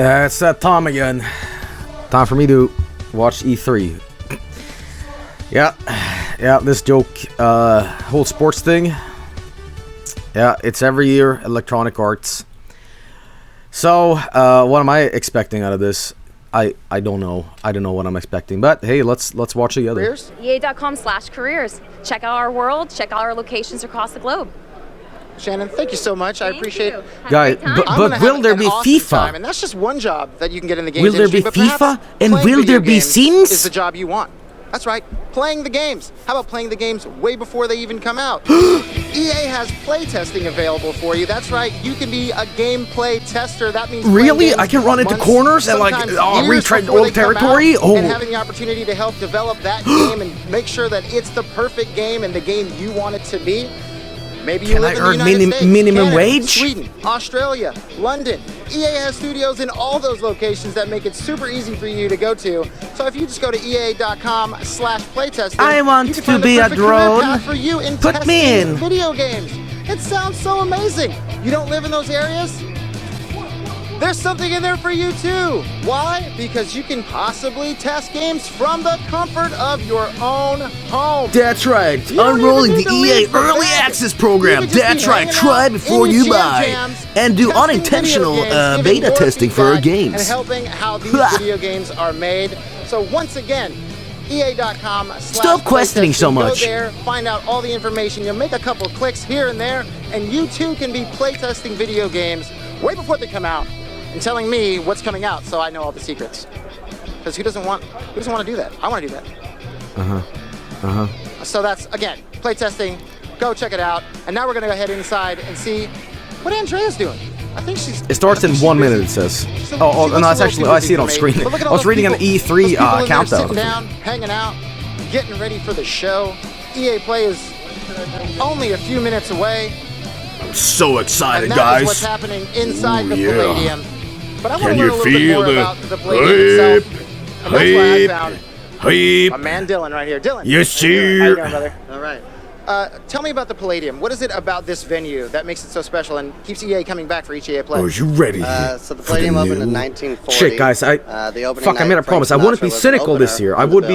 It's that time again. Time for me to watch E3. Yeah, this joke, whole sports thing. Yeah, it's every year, Electronic Arts. So, what am I expecting out of this? I don't know. I don't know what I'm expecting, but hey, let's watch it together. EA.com/careers. Check out our world, check out our locations across the globe. Shannon, thank you so much. I appreciate it. Guys, but will there be FIFA? Time, and that's just one job that you can get in the games Will there industry, be FIFA? And will there be Sims? Is the job you want. That's right, playing the games. How about playing the games way before they even come out? EA has playtesting available for you. That's right, you can be a gameplay tester. That means really? I can run into corners and like retread old territory? And having the opportunity to help develop that game and make sure that it's the perfect game and the game you want it to be. Maybe you live in the United States, minimum Canada, wage? Sweden, Australia, London. EA has studios in all those locations that make it super easy for you to go to. So if you just go to EA.com/playtesting, I want to be a drone. For you in Put me in video games. It sounds so amazing. You don't live in those areas? There's something in there for you too. Why? Because you can possibly test games from the comfort of your own home. That's right. Unrolling the EA Early Access program. That's right. Try before you buy. And do unintentional beta testing for our games. And helping how these video games are made. So once again, EA.com. Stop questioning so much. Go there, find out all the information. You'll make a couple of clicks here and there, and you too can be playtesting video games way before they come out. And telling me what's coming out, so I know all the secrets. Because who doesn't want to do that? I want to do that. So that's, again, playtesting. Go check it out. And now we're going to go ahead inside and see what Andrea's doing. I think she's... It starts in 1 minute, it says. Oh, no, it's actually... I see it on screen. I was reading an E3 countdown. Sitting down, hanging out, getting ready for the show. EA Play is only a few minutes away. I'm so excited, and guys. What's happening inside the Palladium. But I want to learn a little bit more about the Palladium itself. And that's why I found my man Dylan right here. Dylan. Yes, sir. How you doing, brother? All right. Tell me about the Palladium. What is it about this venue that makes it so special and keeps EA coming back for each EA Play? Are you ready? So the Palladium opened in 1940. Shit, guys, I made a promise. I wouldn't be cynical this year. I would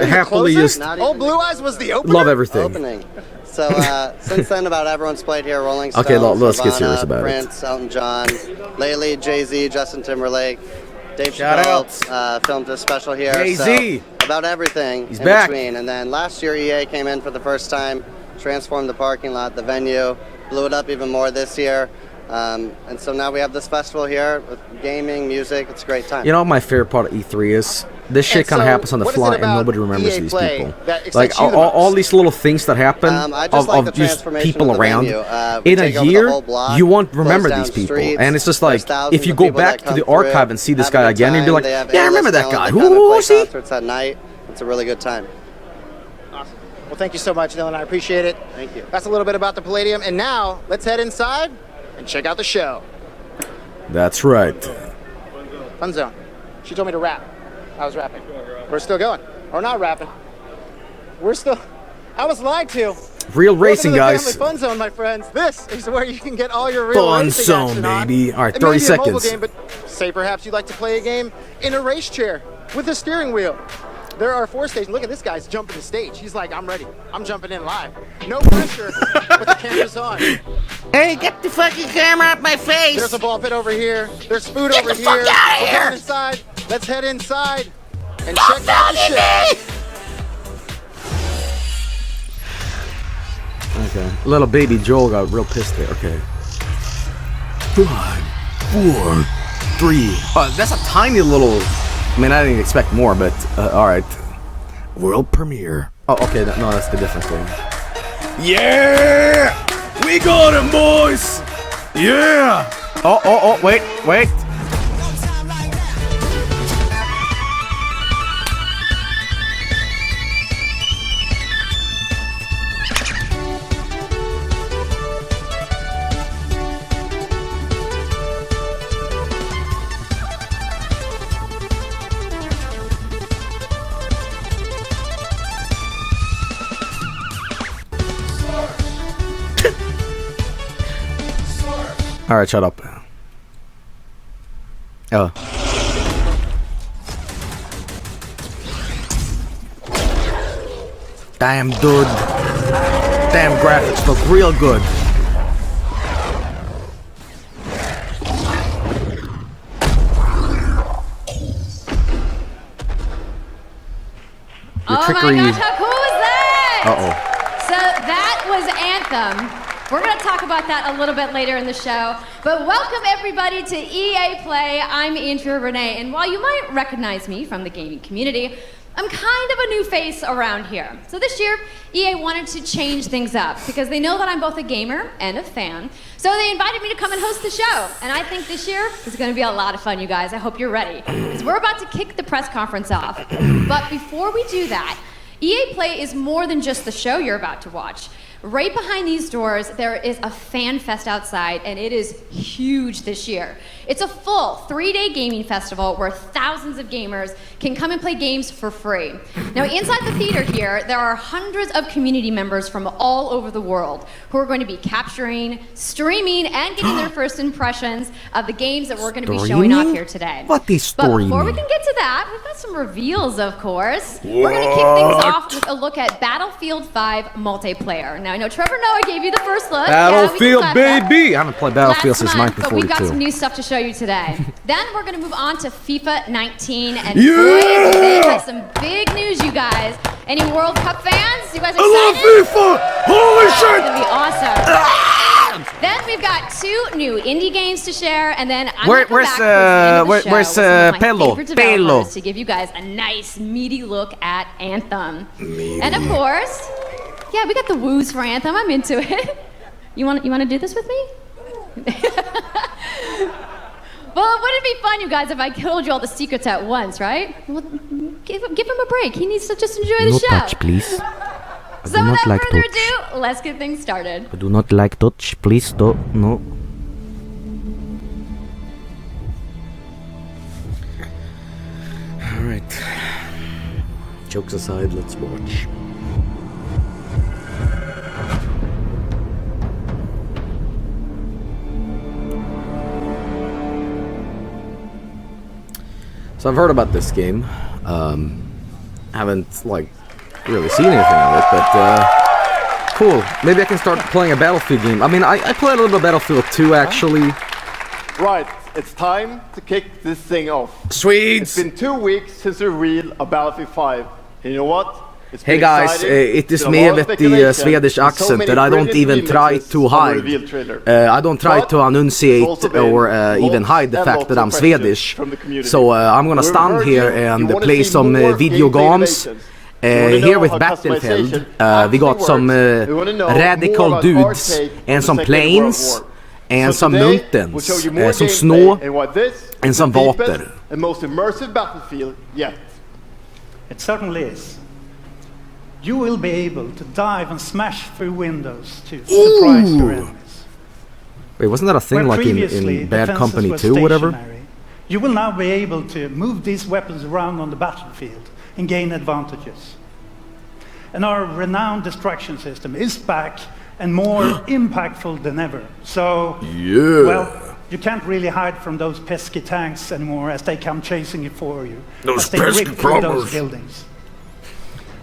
happily just Blue Eyes was the opener? love everything. Opening. So since then, about everyone's played here. Rolling Stones, okay, let's get Nirvana, serious about Prince, Elton John, lately Jay-Z, Justin Timberlake, Dave Shout Chappelle filmed a special here. Jay-Z. So about everything He's in back. between. And then last year, EA came in for the first time, transformed the parking lot, the venue, blew it up even more this year. And so now we have this festival here with gaming, music. It's a great time. You know what my favorite part of E3 is? This shit kind of happens on the fly and nobody remembers these people. Like all these little things that happen of just people around. In a year, you won't remember these people. And it's just like, if you go back to the archive and see this guy again, you'd be like, yeah, I remember that guy. Who was he? Concerts at night. It's a really good time. Awesome. Well, thank you so much, Dylan. I appreciate it. Thank you. That's a little bit about the Palladium. And now, let's head inside and check out the show. That's right. Fun Zone. She told me to rap. I was rapping. We're still going. Or not rapping. We're still... I was lied to. Real racing, guys. Family Fun Zone, my friends. This is where you can get all your real Fun racing Zone, action baby. on. All right, It 30 may be a mobile seconds. game, but say perhaps you'd like to play a game in a race chair with a steering wheel. There are 4 stations. Look at this guy's jumping the stage. He's like, I'm ready. I'm jumping in live. No pressure, but the camera's on. Hey, get the fucking camera out my face! There's a ball pit over here. There's food over here. Get the fuck out of We're here! going inside. Let's head inside and check out the show. Okay. Little baby Joel got real pissed there. Okay. 5, 4, 3. That's a tiny little... I mean, I didn't expect more, but alright. World premiere. Oh, okay. No, that's the different thing. Yeah! We got him, boys! Yeah! Oh, wait. Alright, shut up. Oh. Damn, dude. Damn, graphics look real good. Oh my gosh, how cool was that? Uh-oh. So that was Anthem. We're going to talk about that a little bit later in the show. But welcome everybody to EA Play. I'm Andrea Renee, and while you might recognize me from the gaming community, I'm kind of a new face around here. So this year, EA wanted to change things up because they know that I'm both a gamer and a fan. So they invited me to come and host the show. And I think this year is going to be a lot of fun, you guys. I hope you're ready. Because we're about to kick the press conference off. But before we do that, EA Play is more than just the show you're about to watch. Right behind these doors, there is a fan fest outside, and it is huge this year. It's a full 3-day gaming festival where thousands of gamers can come and play games for free. Now, inside the theater here, there are hundreds of community members from all over the world who are going to be capturing, streaming, and getting their first impressions of the games that we're going to be showing off here today. What is streaming? But before we can get to that, we've got some reveals, of course. We're going to kick things off with a look at Battlefield 5 multiplayer. Now, I know Trevor Noah gave you the first look. Battlefield, baby! I haven't played Battlefield since 1942. But we've got some new stuff to show you today. Then we're going to move on to FIFA 19. And boy, they have some big news, you guys. Any World Cup fans? You guys excited? I love FIFA! Holy shit! It's going to be awesome. Then we've got 2 new indie games to share, and then I'm going to come back where's Pello to give you guys a nice, meaty look at Anthem. And of course, yeah, we got the woos for Anthem. I'm into it. You want to do this with me? Well, wouldn't it be fun, you guys, if I told you all the secrets at once, right? Well, give him a break. He needs to just enjoy the show. No touch, please. So without further ado, let's get things started. I do not like touch, please don't, no. Alright. Jokes aside, let's watch. So I've heard about this game. Haven't, like, really seen anything of it, but cool. Maybe I can start playing a Battlefield game. I mean, I played a little bit of Battlefield 2 actually. Right, it's time to kick this thing off. Sweet. It's been 2 weeks since the reveal of Battlefield 5. And you know what? Hey guys, it is me with the Swedish accent that I don't even try to hide. I don't try to enunciate or even hide the fact that I'm Swedish. So I'm gonna stand here and play some video games. Here with Battlefield, we got some radical dudes and some planes and some mountains, some snow and some water. The most immersive Battlefield yet. It certainly is. You will be able to dive and smash through windows to surprise your enemies. Wait, wasn't that a thing like in Bad Company 2 or whatever? You will now be able to move these weapons around on the battlefield and gain advantages. And our renowned destruction system is back and more impactful than ever. So, well, you can't really hide from those pesky tanks anymore as they come chasing you for you. Those pesky rip through those buildings.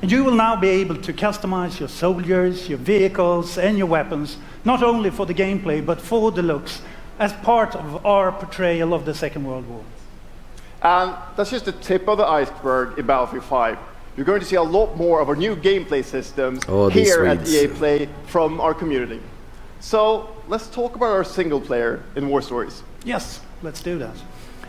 And you will now be able to customize your soldiers, your vehicles, and your weapons, not only for the gameplay, but for the looks, as part of our portrayal of the Second World War. And that's just the tip of the iceberg in Battlefield 5. You're going to see a lot more of our new gameplay systems here at EA Play from our community. So let's talk about our single player in War Stories. Yes, let's do that.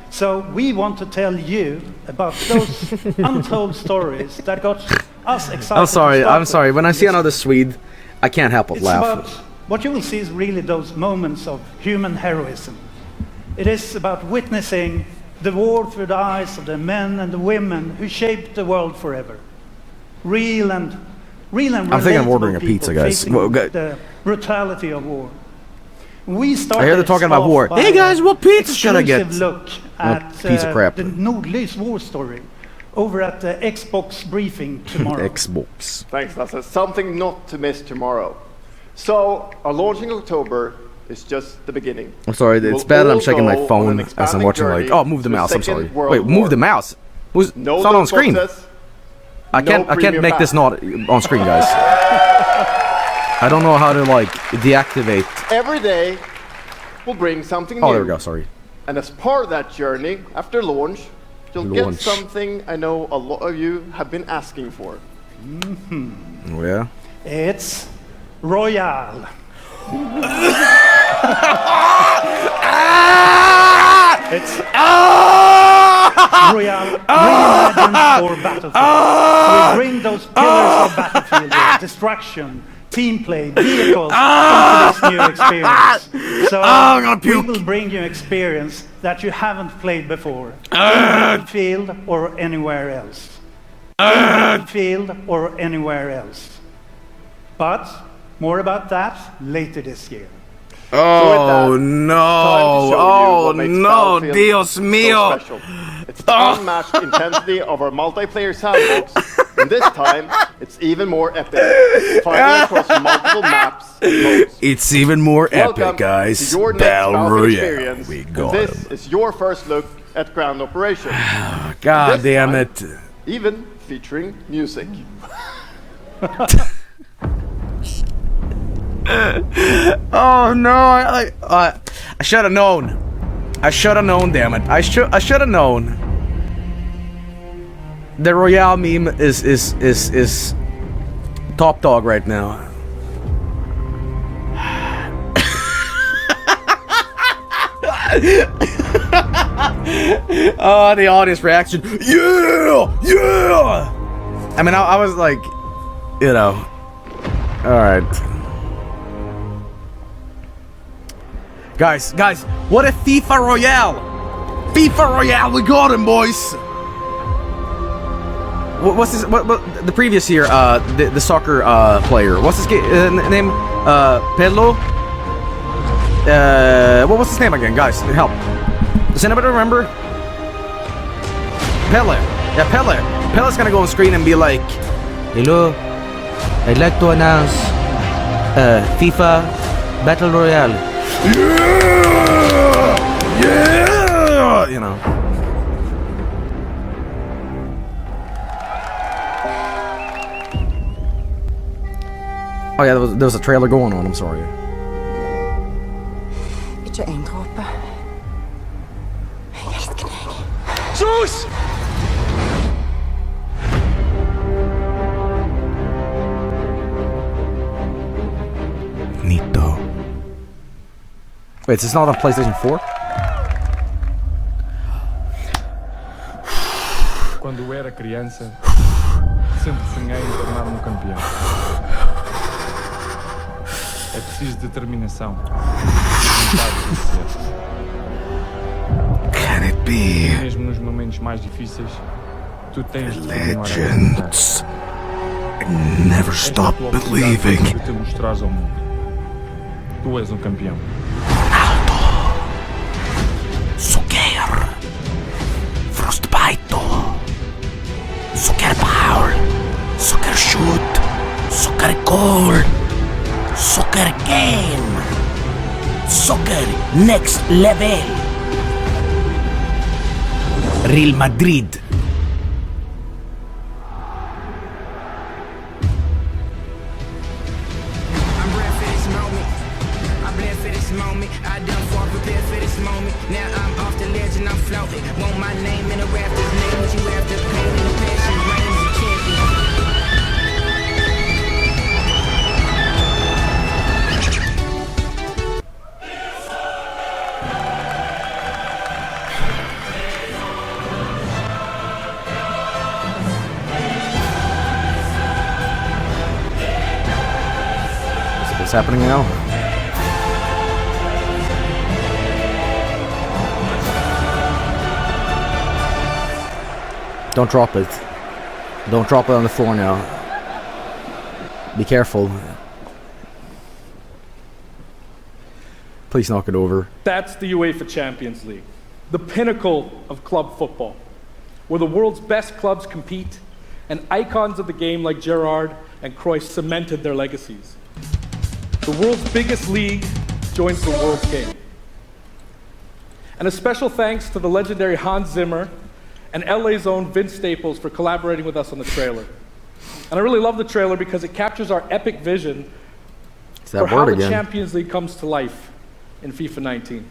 So we want to tell you about those untold stories that got us excited. I'm sorry. When I see another Swede, I can't help but laugh. What you will see is really those moments of human heroism. It is about witnessing the war through the eyes of the men and the women who shaped the world forever. Real and I think I'm ordering a pizza, guys. The brutality of war. We started. I hear they're talking about war. Hey guys, what pizza should I get? Look at piece of crap. The Nordlys war story over at the Xbox briefing tomorrow. Xbox. Thanks, that's something not to miss tomorrow. So, our launch in October, is just the beginning. I'm sorry, it's bad that I'm checking my phone as I'm watching, like, oh, move the mouse, I'm sorry. Wait, move the mouse? It's not on screen. I can't make this not on screen, guys. I don't know how to, like, deactivate. Every day will bring something new. Oh, there we go, sorry. And as part of that journey, after launch, you'll get something I know a lot of you have been asking for. Oh, yeah? It's Royale. It's Royale reimagined for Battlefield. We bring those pillars of Battlefield with destruction, team play, vehicles into this new experience. So we will bring you experience that you haven't played before. In Battlefield or anywhere else. Battlefield or anywhere else. But more about that later this year. Oh no! Oh no! Dios mío! So it's the unmatched intensity of our multiplayer sandbox, and this time it's even more epic. Fighting across multiple maps and modes. It's even more epic, guys. To your Battle Royale. We got this is your first look at ground operations. God damn it! Even featuring music. Oh no! I should have known. I should have known. Damn it! I should have known. The Royale meme is top dog right now. Oh, the audience reaction. Yeah, yeah. I mean, I was like, you know, all right. Guys, what if FIFA Royale? FIFA Royale, we got him, boys. What's this? What the previous year? The soccer player. What's his name? Pedro. What was his name again, guys? Help. Does anybody remember? Pele. Yeah, Pele. Pele's gonna go on screen and be like, "Hello, I'd like to announce FIFA Battle Royale." Yeah! Yeah! You know. Oh yeah, there was a trailer going on, I'm sorry. Ikke en dråpe. Jeg elsker deg. Sus! Nito. Wait, is this not on PlayStation 4? Quando eu era criança, sempre sonhei em tornar-me um campeão. É preciso determinação. Can it be? Mesmo nos momentos mais difíceis, tu tens de Legends. I never stop believing. De te mostrares ao mundo. Tu és um campeão. Suker. Frostbite. Suker Paul. Suker Shoot. Suker Goal. Soccer Game. Soccer Next Level. Real Madrid. What's happening now? Don't drop it. Don't drop it on the floor now. Be careful. Please knock it over. That's the UEFA Champions League, the pinnacle of club football, where the world's best clubs compete and icons of the game like Gerrard and Cruyff cemented their legacies. The world's biggest league, joins the world's game. And a special thanks to the legendary Hans Zimmer and LA's own Vince Staples for collaborating with us on the trailer. And I really love the trailer because it captures our epic vision for how the Champions League comes to life in FIFA 19.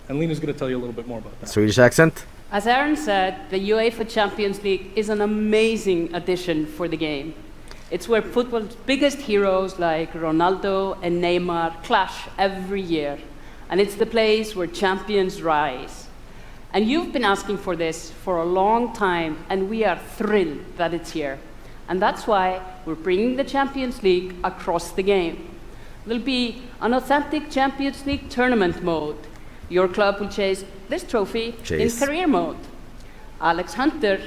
And Lena's going to tell you a little bit more about that. Swedish accent? As Aaron said, the UEFA Champions League is an amazing addition for the game. It's where football's biggest heroes like Ronaldo and Neymar clash every year. And it's the place where champions rise. And you've been asking for this for a long time, and we are thrilled that it's here. And that's why we're bringing the Champions League across the game. There'll be an authentic Champions League tournament mode. Your club will chase this trophy in career mode. Alex Hunter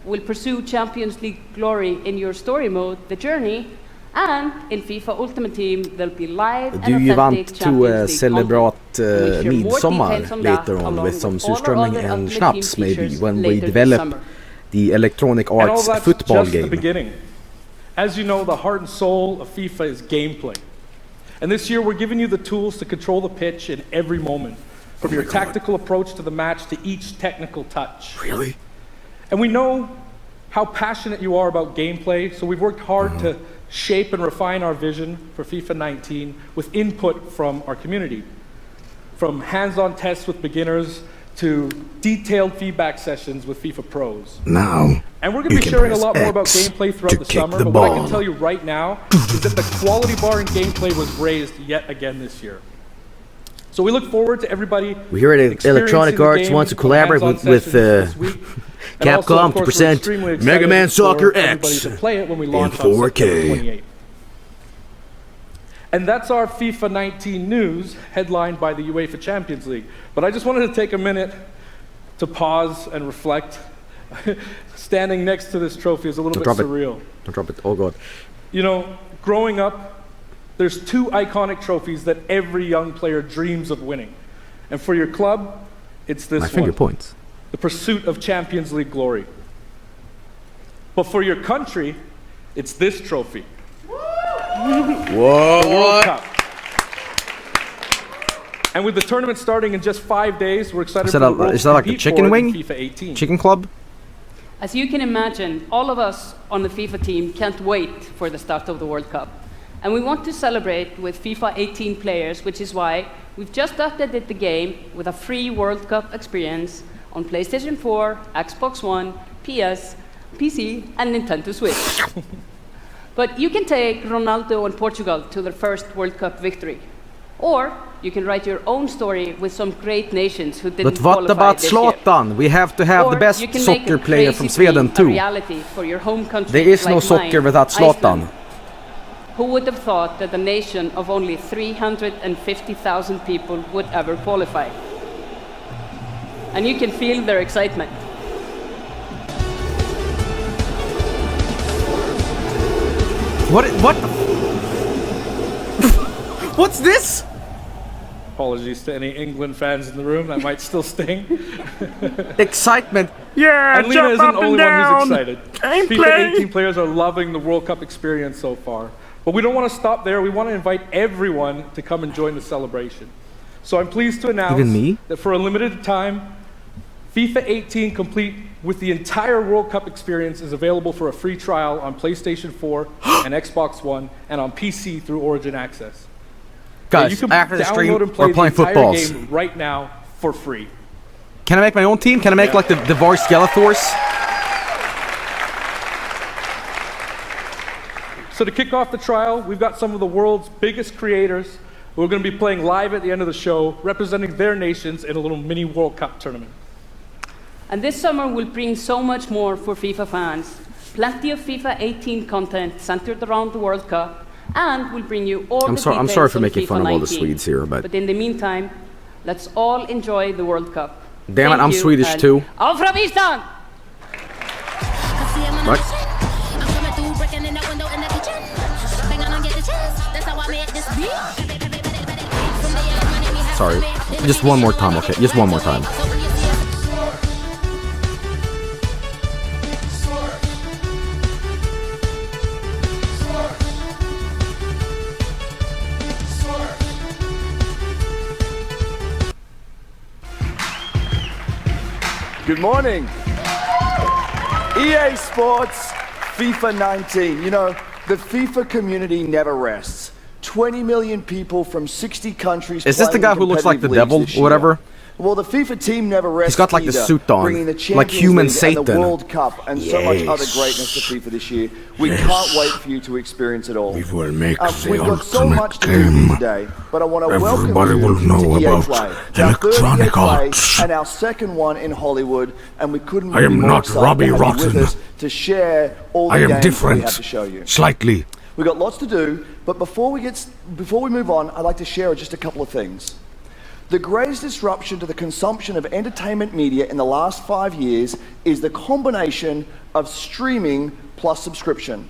will pursue Champions League glory in your story mode, The Journey, and in FIFA Ultimate Team there'll be live and authentic Champions League celebrate midsommar later on with some surströmming and schnapps maybe when we develop the Electronic Arts football game. The beginning. As you know, the heart and soul of FIFA is gameplay. And this year we're giving you the tools to control the pitch in every moment. From your tactical approach to the match to each technical touch. Really? And we know how passionate you are about gameplay, so we've worked hard to shape and refine our vision for FIFA 19 with input from our community. From hands-on tests with beginners to detailed feedback sessions with FIFA pros. Now, and we're going to be sharing a lot more about gameplay throughout the summer, but what I can tell you right now is that the quality bar in gameplay was raised yet again this year. So we look forward to everybody. We hear it. Electronic Arts wants to collaborate with Capcom to present Mega Man Soccer X in 4K. And that's our FIFA 19 news, headlined by the UEFA Champions League. But I just wanted to take a minute to pause and reflect. Standing next to this trophy is a little bit surreal. Don't drop it. Oh, God. You know, growing up, there's two iconic trophies that every young player dreams of winning. And for your club, it's this one. My finger points. The pursuit of Champions League glory. But for your country, it's this trophy. Whoa! The World Cup. And with the tournament starting in just 5 days, we're excited for the world to is that like a compete chicken for it in wing? FIFA 18. Chicken club? As you can imagine, all of us on the FIFA team can't wait for the start of the World Cup. And we want to celebrate with FIFA 18 players, which is why we've just updated the game with a free World Cup experience on PlayStation 4, Xbox One, PS, PC, and Nintendo Switch. But you can take Ronaldo and Portugal to their first World Cup victory. Or you can write your own story with some great nations who didn't qualify But what about this Zlatan? year. We have to have the best soccer player from Sweden too. For your home country, there is no like soccer mine, without Zlatan. Iceland. Who would have thought that a nation of only 350,000 people would ever qualify? And you can feel their excitement. What the What's this? Apologies to any England fans in the room, that might still sting. Excitement. Yeah, and Lena isn't the only one who's excited. FIFA 18 players are loving the World Cup experience so far. But we don't want to stop there. We want to invite everyone to come and join the celebration. So I'm pleased to announce that for a limited time, FIFA 18 complete with the entire World Cup experience is available for a free trial on PlayStation 4 and Xbox One and on PC through Origin Access. Guys, you can after the stream, we're playing the footballs. game right now for free. Can I make my own team? Can I make like the Vargskelethors? So to kick off the trial, we've got some of the world's biggest creators who are going to be playing live at the end of the show, representing their nations in a little mini World Cup tournament. And this summer will bring so much more for FIFA fans. Plenty of FIFA 18 content centered around the World Cup, and we'll bring you all the details I'm sorry for on making FIFA fun of all the 19. Swedes here, but in the meantime, let's all enjoy the World Cup. Damn it, I'm Swedish too. All from Eastern! Right. Sorry. Just one more time, okay? Just one more time. Good morning. EA Sports, FIFA 19. You know, the FIFA community never rests. 20 million people from 60 countries. Is this the guy who looks like the devil or whatever? Well, the FIFA team never rests. He's got like the suit on, like human Satan. And the World Cup and so much other greatness to FIFA this year. We can't wait for you to experience it all. We will make We've got so much to do today, but I want to welcome Everybody will know about electronic arts. And our second one in Hollywood, and we couldn't. I am not Robbie Rotten. To share all the I am games different. we have to show you. Slightly. We've got lots to do, but before we move on, I'd like to share just a couple of things. The greatest disruption to the consumption of entertainment media in the last 5 years is the combination of streaming plus subscription.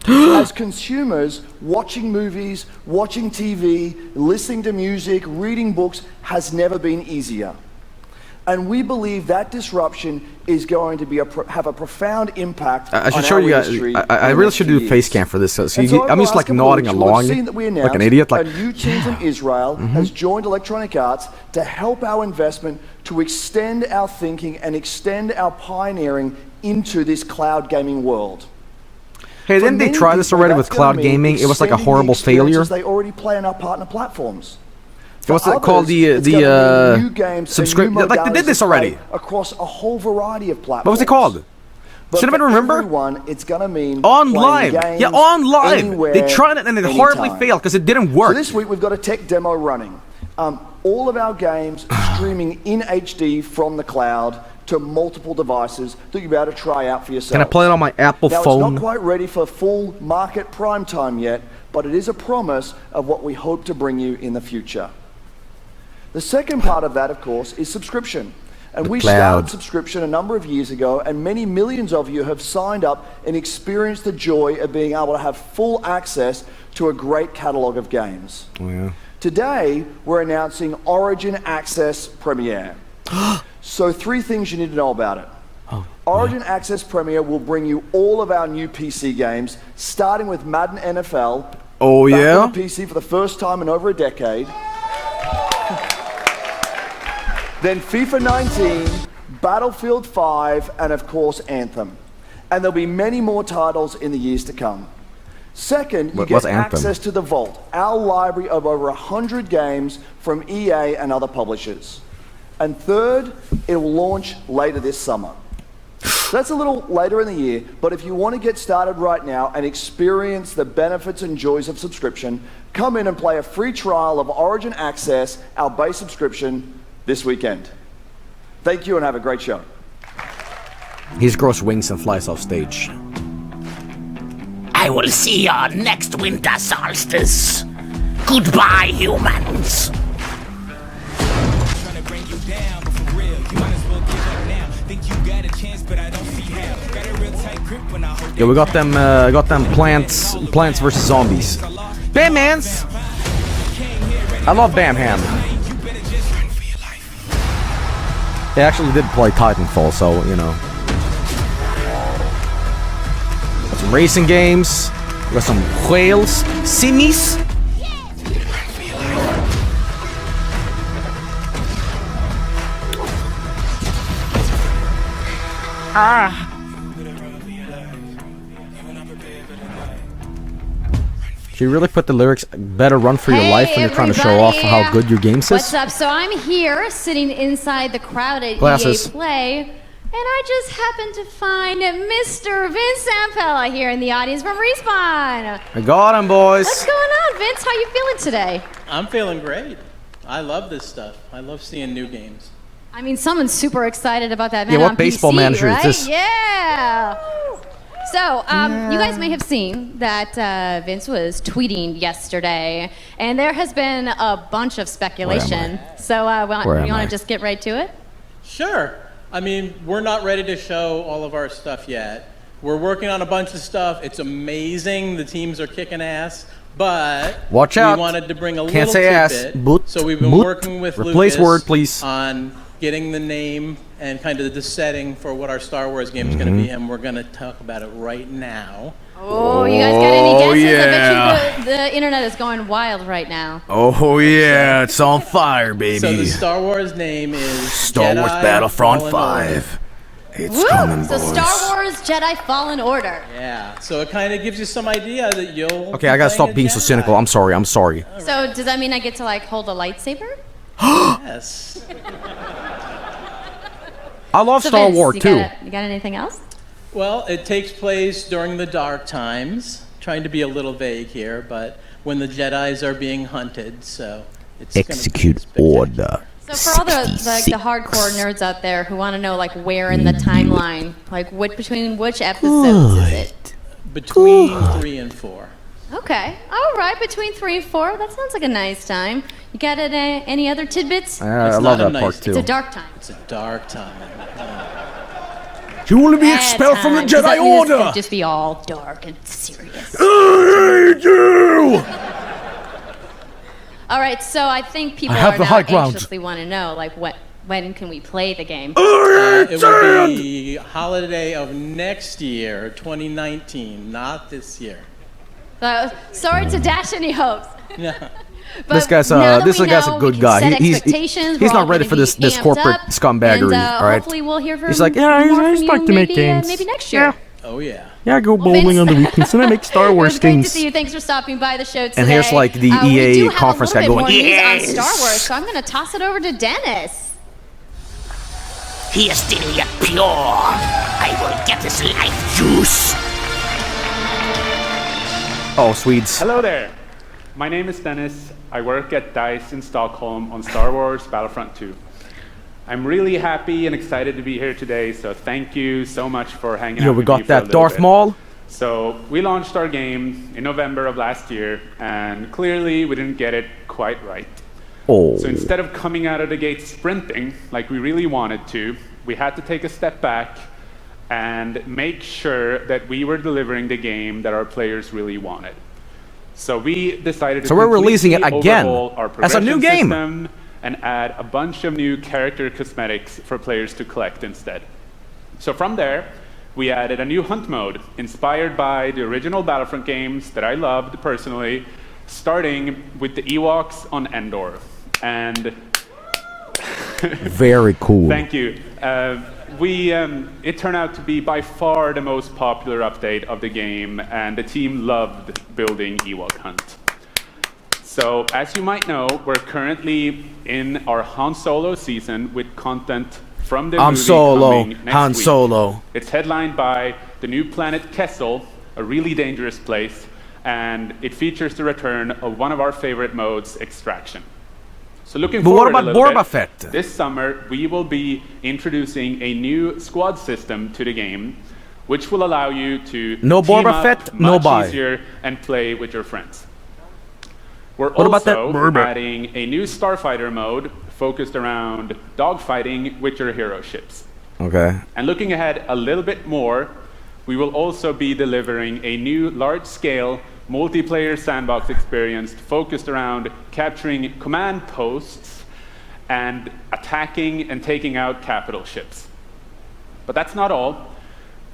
As consumers, watching movies, watching TV, listening to music, reading books has never been easier. And we believe that disruption is going to have a profound impact I should on show our you guys. industry. I really should do a face cam for this. So I'm just like nodding along like an idiot. Like, a new team from Israel has joined Electronic Arts to help our investment to extend our thinking and extend our pioneering into this cloud gaming world. Hey, didn't they try this already with cloud gaming? It was like a horrible failure. They already play on our partner platforms. What's it called? The subscription. Like they did this already across a whole variety of platforms. What was it called? Should have been remember. It's gonna mean on live. Yeah, on live. They tried it and it horribly failed because it didn't work. So this week we've got a tech demo running. All of our games streaming in HD from the cloud to multiple devices that you'll be able to try out for yourself. Can I play it on my Apple phone? It's not quite ready for full market prime time yet, but it is a promise of what we hope to bring you in the future. The second part of that, of course, is subscription. And we started subscription a number of years ago, and many millions of you have signed up and experienced the joy of being able to have full access to a great catalog of games. Oh, yeah. Today, we're announcing Origin Access Premier. So 3 things you need to know about it. Origin Access Premier will bring you all of our new PC games, starting with Madden NFL. Oh, yeah? On PC for the first time in over a decade. Then FIFA 19, Battlefield 5, and of course Anthem. And there'll be many more titles in the years to come. Second, you get access to the Vault, our library of over 100 games from EA and other publishers. And third, it will launch later this summer. So that's a little later in the year, but if you want to get started right now and experience the benefits and joys of subscription, come in and play a free trial of Origin Access, our base subscription, this weekend. Thank you and have a great show. He just grows wings and flies off stage. I will see you next winter solstice. Goodbye, humans. Yeah, we got them Plants versus Zombies. Bam-Mans! I love Bam-Ham. They actually did play Titanfall, so, you know. Got some racing games. We got some whales. Simmies. Ah. She really put the lyrics "better run for your life" when you're trying to show off how good your game is. What's up? So I'm here sitting inside the crowd at EA Play, and I just happened to find Mr. Vince Zampella here in the audience from Respawn. I got him, boys. What's going on, Vince? How you feeling today? I'm feeling great. I love this stuff. I love seeing new games. I mean, someone's super excited about that man what on baseball PC, manager right? is this? Yeah. So, you guys may have seen that Vince was tweeting yesterday, and there has been a bunch of speculation. So, you want to just get right to it? Sure. I mean, we're not ready to show all of our stuff yet. We're working on a bunch of stuff. It's amazing. The teams are kicking ass. But watch out. We wanted to bring a Can't little say tidbit. Ass. Boot. So we've been Boot. working with Replace Lucas word, please. on getting the name and kind of the setting for what our Star Wars game is going to be, and we're going to talk about it right now. Oh, you guys got any guesses? Yeah. I bet you the internet is going wild right now. Oh yeah, it's on fire, baby. So the Star Wars name is Star Wars Battlefront 5. It's coming, So boys. Star Wars Jedi Fallen Order. Yeah, so it kind of gives you some idea that you'll... Okay, I gotta stop being so cynical. I'm sorry. So does that mean I get to like hold a lightsaber? Yes. I love So Star Vince, Wars too. You got anything else? Well, it takes place during the dark times. Trying to be a little vague here, but when the Jedis are being hunted, so it's Execute order. So for all the hardcore nerds out there who want to know like where in the timeline, like between which episodes is it? Between 3 and 4. Okay, all right, between 3 and 4. That sounds like a nice time. You got any other tidbits? I love that part too. It's a dark time. It's a dark time. You will be expelled from the Jedi Order. It could just be all dark and serious. I hate you. All right, so I think people have are the now high ground. anxiously want to know, like, when can we play the game? It will be holiday of next year, 2019, not this year. Sorry to dash any hopes. But This guy's a good guy. He's not ready for this corporate scumbaggery. All right. Hopefully we'll hear from He's like, more I from like you to make maybe, games. maybe next year. Oh yeah. Yeah, I go bowling on the weekends and I make Star It Wars was great to games. see you. Thanks for stopping by the show today. And here's like the we EA do have conference a guy little bit going, more yes! news on Star Wars, so I'm going to toss it over to Dennis. He is still yet pure. I will get his life juice. Oh, Swedes. Hello there. My name is Dennis. I work at DICE in Stockholm on Star Wars Battlefront 2. I'm really happy and excited to be here today, so thank you so much for hanging out with me. We got for a that little Darth bit. Maul. So we launched our game in November of last year, and clearly we didn't get it quite right. Oh. So instead of coming out of the gate sprinting like we really wanted to, we had to take a step back and make sure that we were delivering the game that our players really wanted. So we decided to So we're releasing it completely again overhaul our as a new progression game. system and add a bunch of new character cosmetics for players to collect instead. So from there, we added a new hunt mode inspired by the original Battlefront games that I loved personally, starting with the Ewoks on Endor. And very cool. Thank you. It turned out to be by far the most popular update of the game, and the team loved building Ewok Hunt. So, as you might know, we're currently in our Han Solo season with content from the movie coming next Han week. Solo. It's headlined by the new planet Kessel, a really dangerous place, and it features the return of one of our favorite modes, Extraction. So looking forward a little bit, this summer we will be introducing a new squad system to the game, which will allow you to team up much easier and play with your friends. We're also adding a new Starfighter mode focused around dogfighting with your hero ships. Okay. And looking ahead a little bit more, we will also be delivering a new large-scale multiplayer sandbox experience focused around capturing command posts and attacking and taking out capital ships. But that's not all.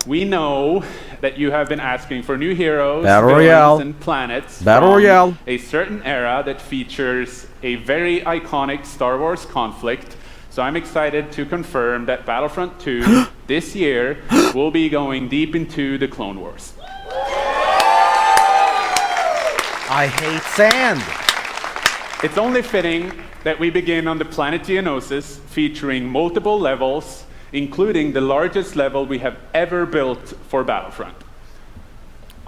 We know that you have been asking for new heroes, villains, and planets from a certain era that features a very iconic Star Wars conflict. So I'm excited to confirm that Battlefront 2 this year will be going deep into the Clone Wars. I hate sand. It's only fitting that we begin on the planet Geonosis, featuring multiple levels, including the largest level we have ever built for Battlefront.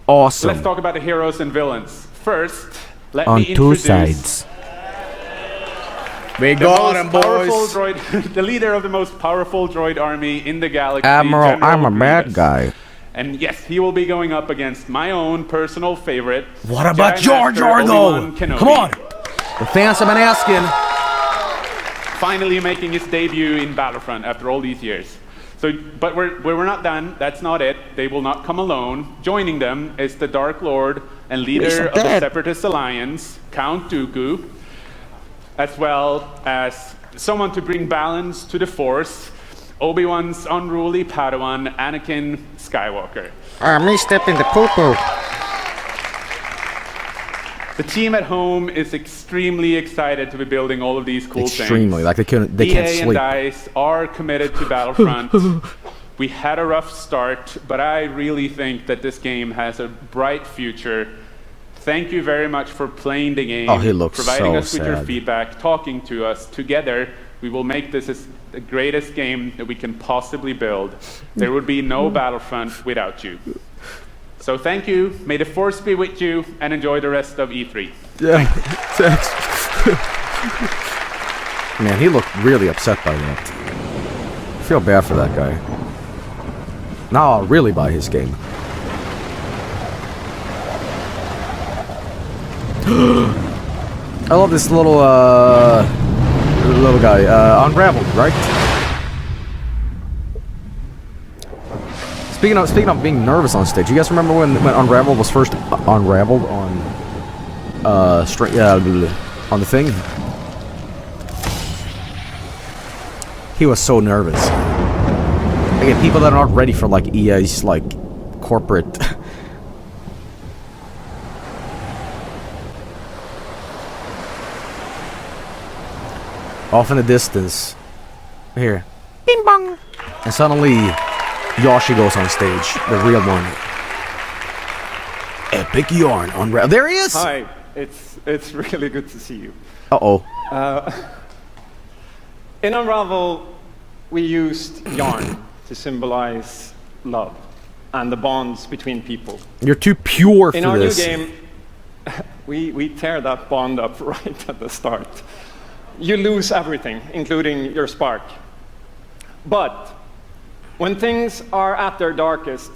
Awesome. So let's talk about the heroes and villains. First, let on me introduce two sides. We got him, boys. The leader of the most powerful droid army in the galaxy, Admiral, General I'm a bad Grievous. guy. And yes, he will be going up against my own personal favorite. What about Jedi Jar Master Jar though? Obi-Wan Kenobi. Come on. The fans have been asking. Finally making his debut in Battlefront after all these years. So, but we're not done. That's not it. They will not come alone. Joining them is the Dark Lord and leader of the Separatist Alliance, Count Dooku, as well as someone to bring balance to the Force, Obi-Wan's unruly Padawan, Anakin Skywalker. Me stepping the poo-poo. The team at home is extremely excited to be building all of these cool things. Extremely, like they can't EA sleep. and DICE are committed to Battlefront, We had a rough start, but I really think that this game has a bright future. Thank you very much for playing the game, providing us with your feedback, talking to us. Together, we will make this the greatest game that we can possibly build. There would be no Battlefront without you. So thank you, may the force be with you, and enjoy the rest of E3. Yeah, thanks. Man, he looked really upset by that. I feel bad for that guy. Now I'll really buy his game. I love this little guy. Unraveled, right? Speaking of being nervous on stage, you guys remember when Unravel was first unraveled on on the thing? He was so nervous. Again, people that are not ready for like EA's like corporate. Off in the distance, here, bing bong, and suddenly Yoshi goes on stage, the real one. Epic yarn on there he is. Hi, it's really good to see you. In Unravel, we used yarn to symbolize love and the bonds between people. You're too pure for this. In our new game, we tear that bond up right at the start. You lose everything, including your spark. But when things are at their darkest,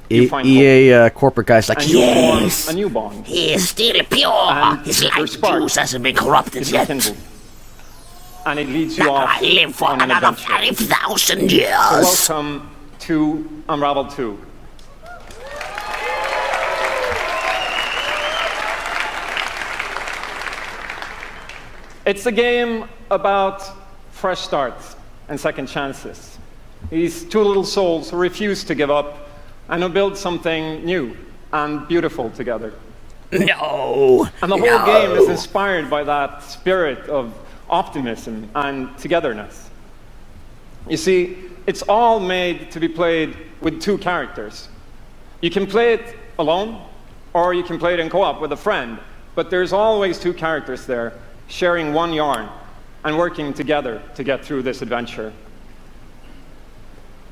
you find EA corporate guys like, and yes, a new bond. He is still pure. His life juice hasn't been corrupted yet. Kindled. And it leads you off I live for on an another adventure. 5,000 years. So welcome to Unravel 2. It's a game about fresh starts and second chances. These two little souls who refuse to give up and who build something new and beautiful together. No! And the whole game is inspired by that spirit of optimism and togetherness. You see, it's all made to be played with two characters. You can play it alone, or you can play it in co-op with a friend, but there's always two characters there, sharing one yarn and working together to get through this adventure.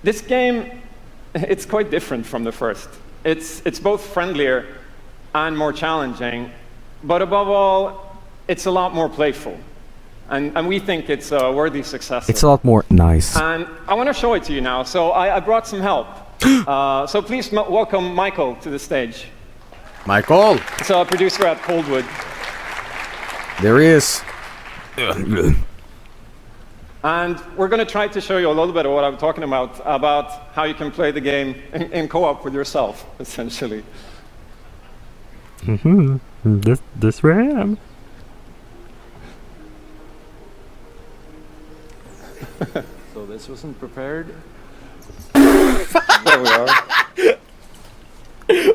This game, it's quite different from the first. It's both friendlier and more challenging, but above all, it's a lot more playful. And we think it's a worthy successor. It's a lot more nice. And I want to show it to you now, so I brought some help. So please welcome Michael to the stage. Michael! He's a producer at Coldwood. There he is. And we're going to try to show you a little bit of what I'm talking about how you can play the game in co-op with yourself, essentially. This where I am. So this wasn't prepared. There we are.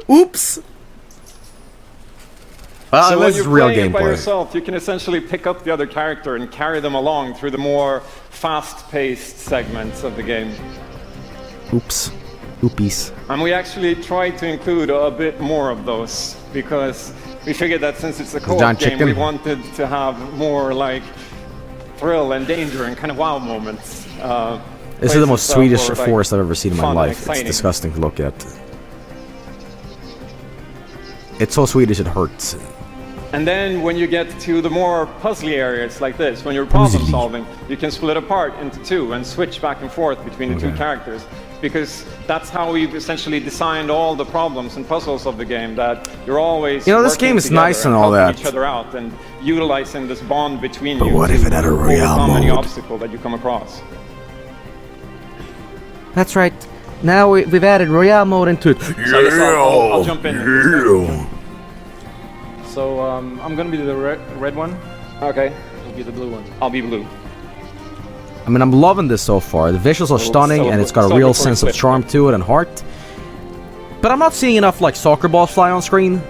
Oops! Well, so this is real gameplay. By gameplay. yourself, you can essentially pick up the other character and carry them along through the more fast-paced segments of the game. Oops. Oopies. And we actually tried to include a bit more of those because we figured that since it's a co-op game, we wanted to have more like thrill and danger and kind of wow moments. This is the most Swedish forest I've ever seen in my life. It's disgusting to look at. It's so Swedish it hurts. And then when you get to the more puzzly areas like this, when you're problem solving, you can split apart into two and switch back and forth between the two characters. Because that's how we've essentially designed all the problems and puzzles of the game, that you're always this game is nice and all that. Each other out and utilizing this bond between but you what to if it had a royale overcome any mode? obstacle that you come across. That's right. Now we've added royale mode into it. I'll jump in. So I'm gonna be the red one. Okay. You'll be the blue one. I'll be blue. I mean, I'm loving this so far. The visuals are stunning, and it's got a real sense of charm to it and heart. But I'm not seeing enough like soccer balls fly on screen.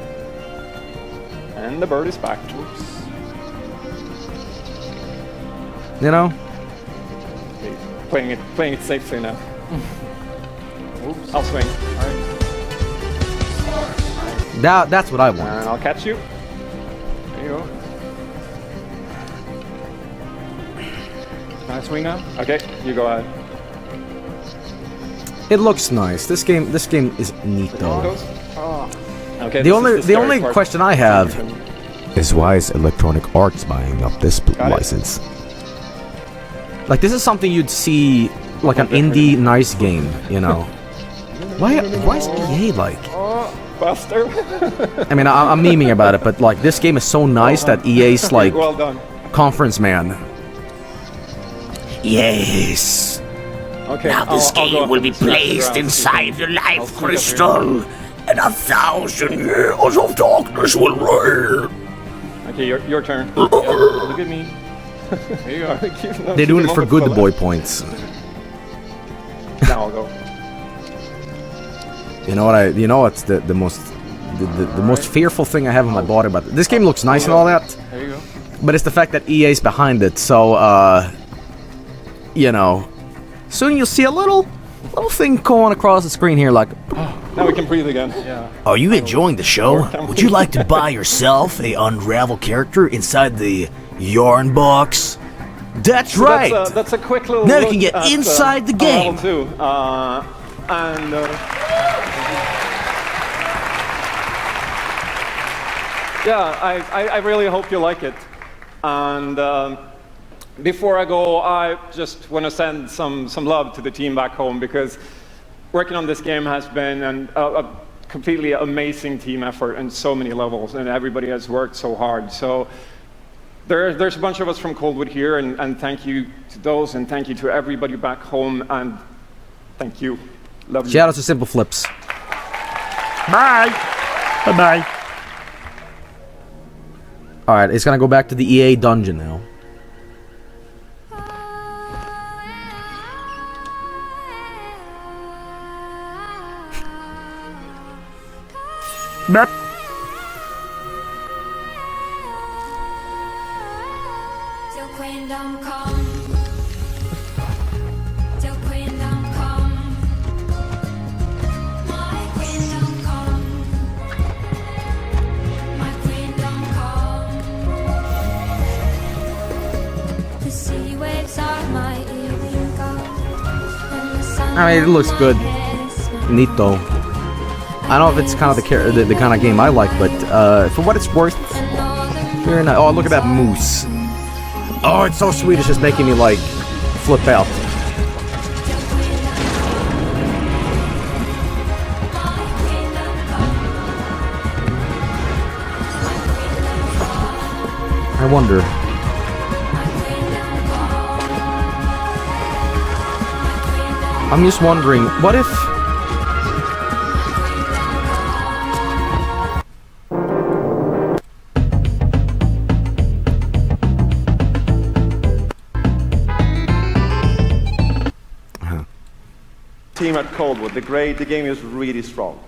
And the bird is back. Oops. You know? Playing it safely now. Oops. I'll swing. Alright. That's what I want. And I'll catch you. There you go. Can I swing now? Okay, you go ahead. It looks nice. This game is neat though. Oh. Okay, the only question I have is why is Electronic Arts buying up this license? Like, this is something you'd see like an indie nice game, you know. Why is EA like? Buster. I mean, I'm memeing about it, but like this game is so nice that EA's like well done. Conference man. Yes. Okay, now this game will be placed inside your life crystal, and 1,000 years of darkness will reign. Okay, your turn. Yeah, look at me. There you are. They're doing it for good boy points. Now I'll go. You know what's the most fearful thing I have in my body about this game looks nice and all that. There you go. But it's the fact that EA's behind it, so you know, soon you'll see a little thing going across the screen here like, now we can breathe again. Yeah. Are you enjoying the show? Would you like to buy yourself a Unravel character inside the yarn box? That's so right. That's a quick little now look you can get inside the game. Too. Yeah, I really hope you like it. And before I go, I just want to send some love to the team back home, because working on this game has been a completely amazing team effort on so many levels, and everybody has worked so hard. So there's a bunch of us from Coldwood here, and thank you to those, and thank you to everybody back home, and thank you. Love you. Shout out to Simple Flips. Bye. Bye-bye. Alright, it's gonna go back to the EA dungeon now. Burp. I mean, it looks good. Neat though. I don't know if it's kind of the kind of game I like, but for what it's worth, very nice. Oh, look at that moose. Oh, it's so sweet. It's just making me like flip out. I wonder. I'm just wondering, what if... Team at Coldwood, the game is really strong.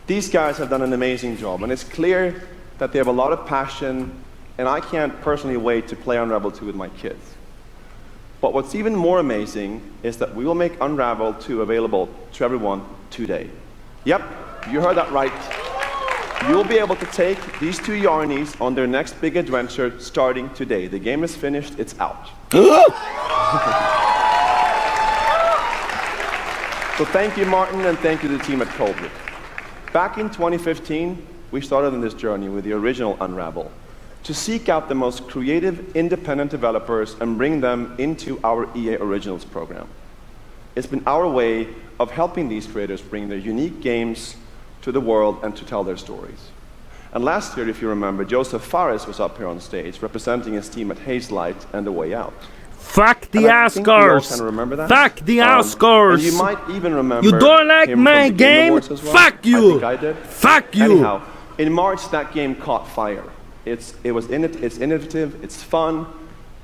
These guys have done an amazing job, and it's clear that they have a lot of passion, and I can't personally wait to play Unravel 2 with my kids. But what's even more amazing is that we will make Unravel 2 available to everyone today. Yep, you heard that right. You'll be able to take these two Yarnies on their next big adventure starting today. The game is finished, it's out. So thank you, Martin, and thank you to the team at Coldwood. Back in 2015, we started on this journey with the original Unravel, to seek out the most creative, independent developers and bring them into our EA Originals program. It's been our way of helping these creators bring their unique games to the world and to tell their stories. And last year, if you remember, Joseph Fares was up here on stage representing his team at Hazelight and The Way Out. Fuck the Oscars! Fuck the Oscars! You might even remember. You don't like my game? Well. Fuck you! I think I did. Fuck you! Anyhow, in March, that game caught fire. It's innovative, it's fun,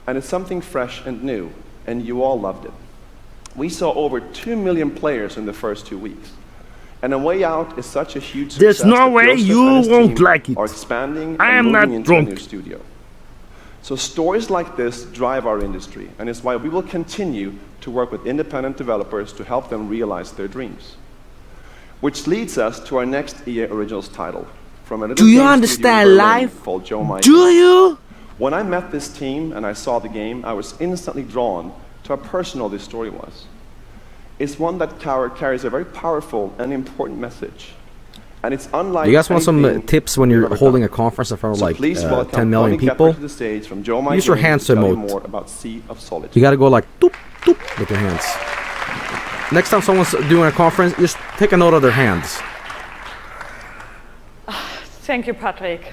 and it's something fresh and new, and you all loved it. We saw over 2 million players in the first 2 weeks. And A Way Out is such a huge success. There's no way you won't like it. Are expanding I am and moving not into drunk. a new studio. So stories like this drive our industry, and it's why we will continue to work with independent developers to help them realize their dreams. Which leads us to our next EA Originals title. From a little Do you game understand studio in Berlin life? called Joe Michael. Do you? When I met this team and I saw the game, I was instantly drawn to how personal this story was. It's one that carries a very powerful and important message. And it's unlike Do you guys want some tips when you're holding a conference in front of like 10 million people? Use your hands emote. You gotta go like doop, doop with your hands. Next time someone's doing a conference, just take a note of their hands. Thank you, Patrick.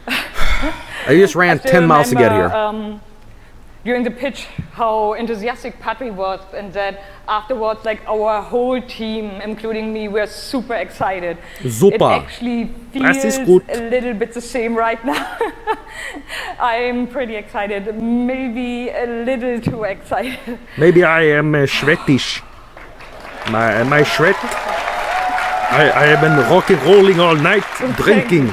I just ran 10 miles to get here. During the pitch, how enthusiastic Patrick was, and that afterwards, like our whole team, including me, were super excited. Super. It actually feels a little bit the same right now. I'm pretty excited, maybe a little too excited. Maybe I am sweatish. Am I sweat? I have been rock and rolling all night, drinking.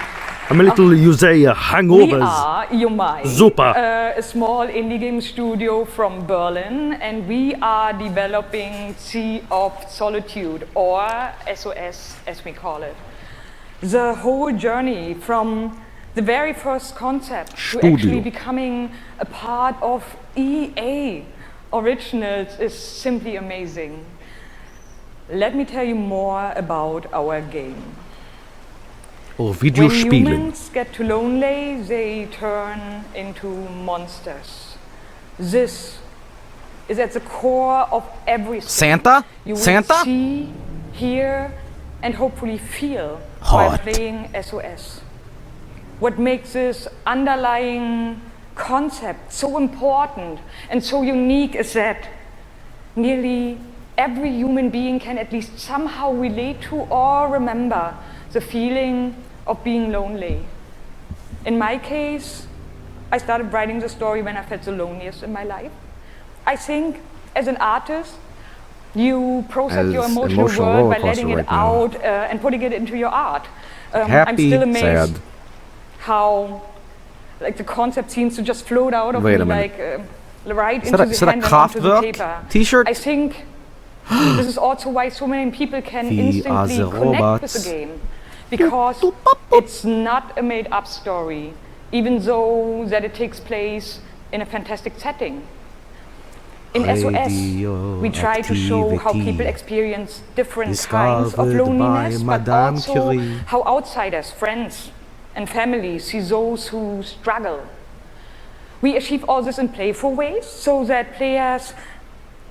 I'm a little hangovers. We are Yomai, Super. A small indie game studio from Berlin, and we are developing Sea of Solitude, or SOS as we call it. The whole journey from the very first concept to actually becoming a part of EA Originals is simply amazing. Let me tell you more about our game. When humans get too lonely, they turn into monsters. This is at the core of everything Santa? you will Santa? see, hear, and hopefully feel while playing SOS. What makes this underlying concept so important and so unique is that nearly every human being can at least somehow relate to or remember the feeling of being lonely. In my case, I started writing the story when I felt the loneliest in my life. I think as an artist, you process your emotional world by letting it out and putting it into your art. I'm still amazed how like the concept seems to just float out of me like right into the hand and onto the paper. T-shirt? I think this is also why so many people can instantly connect with the game. Because it's not a made-up story, even though that it takes place in a fantastic setting. In SOS, we try to show how people experience different kinds of loneliness, but also how outsiders, friends, and families see those who struggle. We achieve all this in playful ways, so that players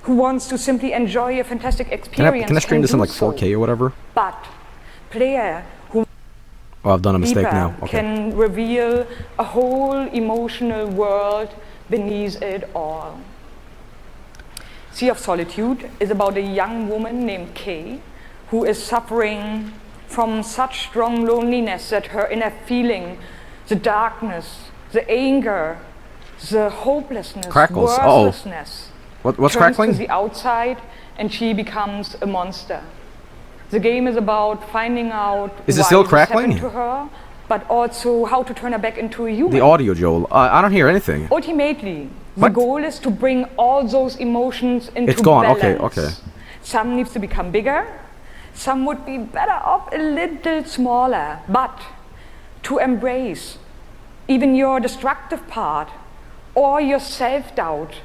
who wants to simply enjoy a fantastic experience can I stream this in like 4K or whatever? But player who I've done a mistake now. Okay. can reveal a whole emotional world beneath it all. Sea of Solitude is about a young woman named Kay who is suffering from such strong loneliness that her inner feeling, the darkness, the anger, the hopelessness, worthlessness, what's turns crackling? to the outside, and she becomes a monster. The game is about finding out Is it why still this crackling? happened to her, but also how to turn her back into a human. The audio, Joel. I don't hear anything. Ultimately, the goal is to bring all those emotions into It's gone. balance. Okay. Some needs to become bigger. Some would be better off a little smaller, but to embrace even your destructive part or your self-doubt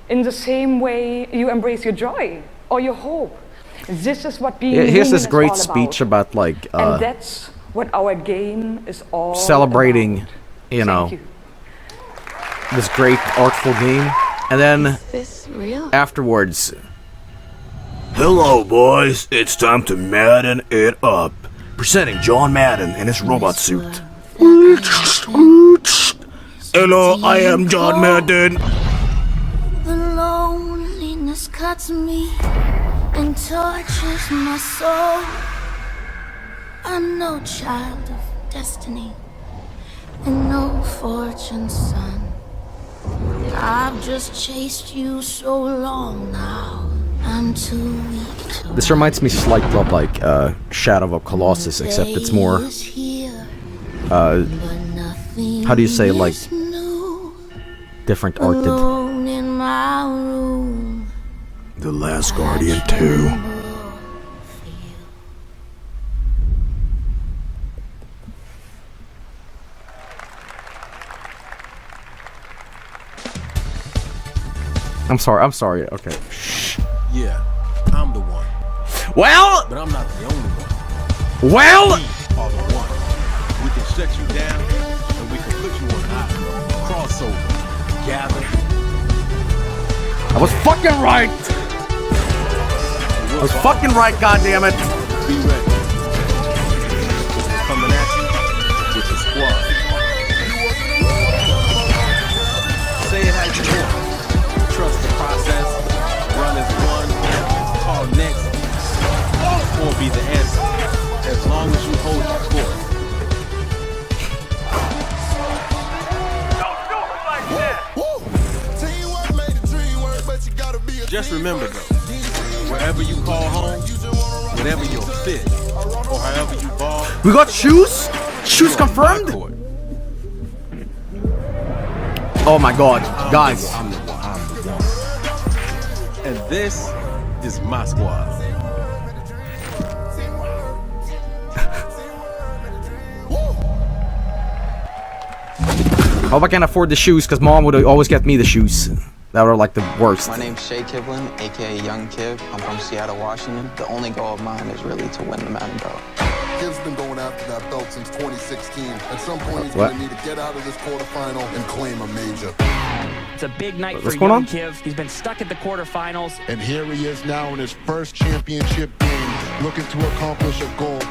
in the same way you embrace your joy or your hope. This is what being human Here's this is great all speech about like and that's what our game is all celebrating, about. you know, Thank you. this great artful game, and then Is this real? afterwards. Hello, boys. It's time to Madden it up. Presenting John Madden in his robot suit. Hello, I am John Madden. The loneliness cuts me and touches my soul. I'm no child of destiny and no fortune's son. I've just chased you so long now. I'm too weak to This reminds me slightly of like Shadow of Colossus, except it's more how do you say, like different arted. alone in my my room. The Last Guardian 2. I'm sorry, okay. Shh. Yeah, I'm the one. Well! But I'm not the only one. Well! We are the one. We can shut you down, and we can put you on high. Crossover. Gather. I was fucking right! I was fucking right, goddammit! Be ready. Coming at you with the squad. Say it how you want. Trust the process. Run as one. Call next. Or be the answer. As long as you hold your course. Just remember though, wherever you call home, whenever you're fit, or however you ball. We got shoes? Shoes confirmed? Oh my god, guys. I'm the one. And this is my squad. I hope I can afford the shoes, because mom would always get me the shoes. That were like the worst. My name's Shay Kivlin, aka Young Kiv. I'm from Seattle, Washington. The only goal of mine is really to win the Madden belt. Kiv's been going after that belt since 2016. At some point, he's going to need to get out of this quarterfinal and claim a major. It's a big night What's for going Young on? Kiv. He's been stuck at the quarterfinals. And here he is now in his first championship game, looking to accomplish a goal.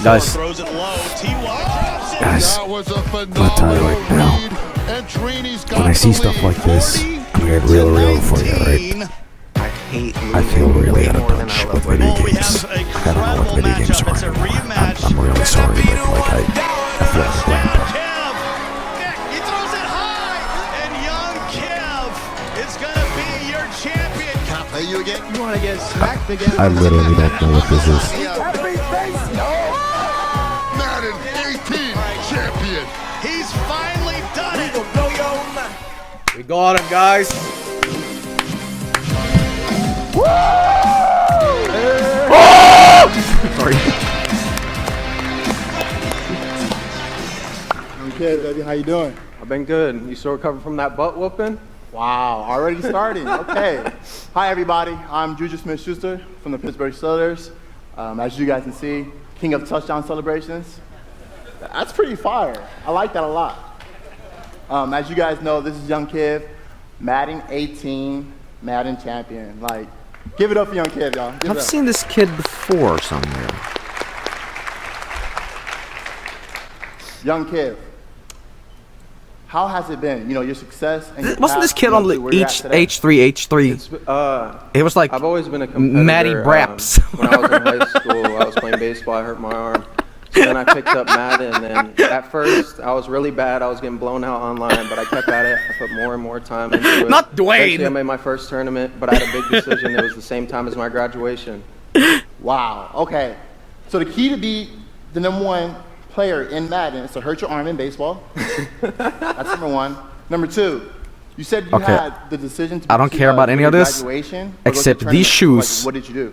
Guys, Throws it low. Guys, That was a I'm gonna tell you right now. When I see stuff like this, I'm gonna get real for you, right? I feel really out of touch with video games. I don't know what video games are anymore. I'm really sorry, but like I feel like a grandpa. He throws it high, and Young Kiv is gonna be your champion. Can I play you again? You wanna get smacked again? I literally don't know what this is. Madden 18 champion. He's finally done it. we got him, guys. Sorry. Okay, baby, how you doing? I've been good. You still recovering from that butt whooping? Wow, already starting. Okay. Hi, everybody. I'm Juju Smith-Schuster from the Pittsburgh Steelers. As you guys can see, king of touchdown celebrations. That's pretty fire. I like that a lot. As you guys know, this is Young Kiv, Madden 18, Madden champion. Like, give it up for Young Kiv, y'all. I've seen this kid before somewhere. Young Kiv, how has it been? You know, your success and your Wasn't this path, kid you know, on to the where you're at today? H3? It was like I've always been a competitor. Matty Braps. When I was in high school, I was playing baseball. I hurt my arm. So then I picked up Madden, and at first, I was really bad. I was getting blown out online, but I kept at it. I put more and more time into it. Not Dwayne! Eventually, I made my first tournament, but I had a big decision. It was the same time as my graduation. Wow, okay. So the key to be the #1 player in Madden is to hurt your arm in baseball. That's number one. Number two, you said you Okay. had the decision to I don't care about any of this, graduation, or go to except tournament. these shoes Like, what did you do?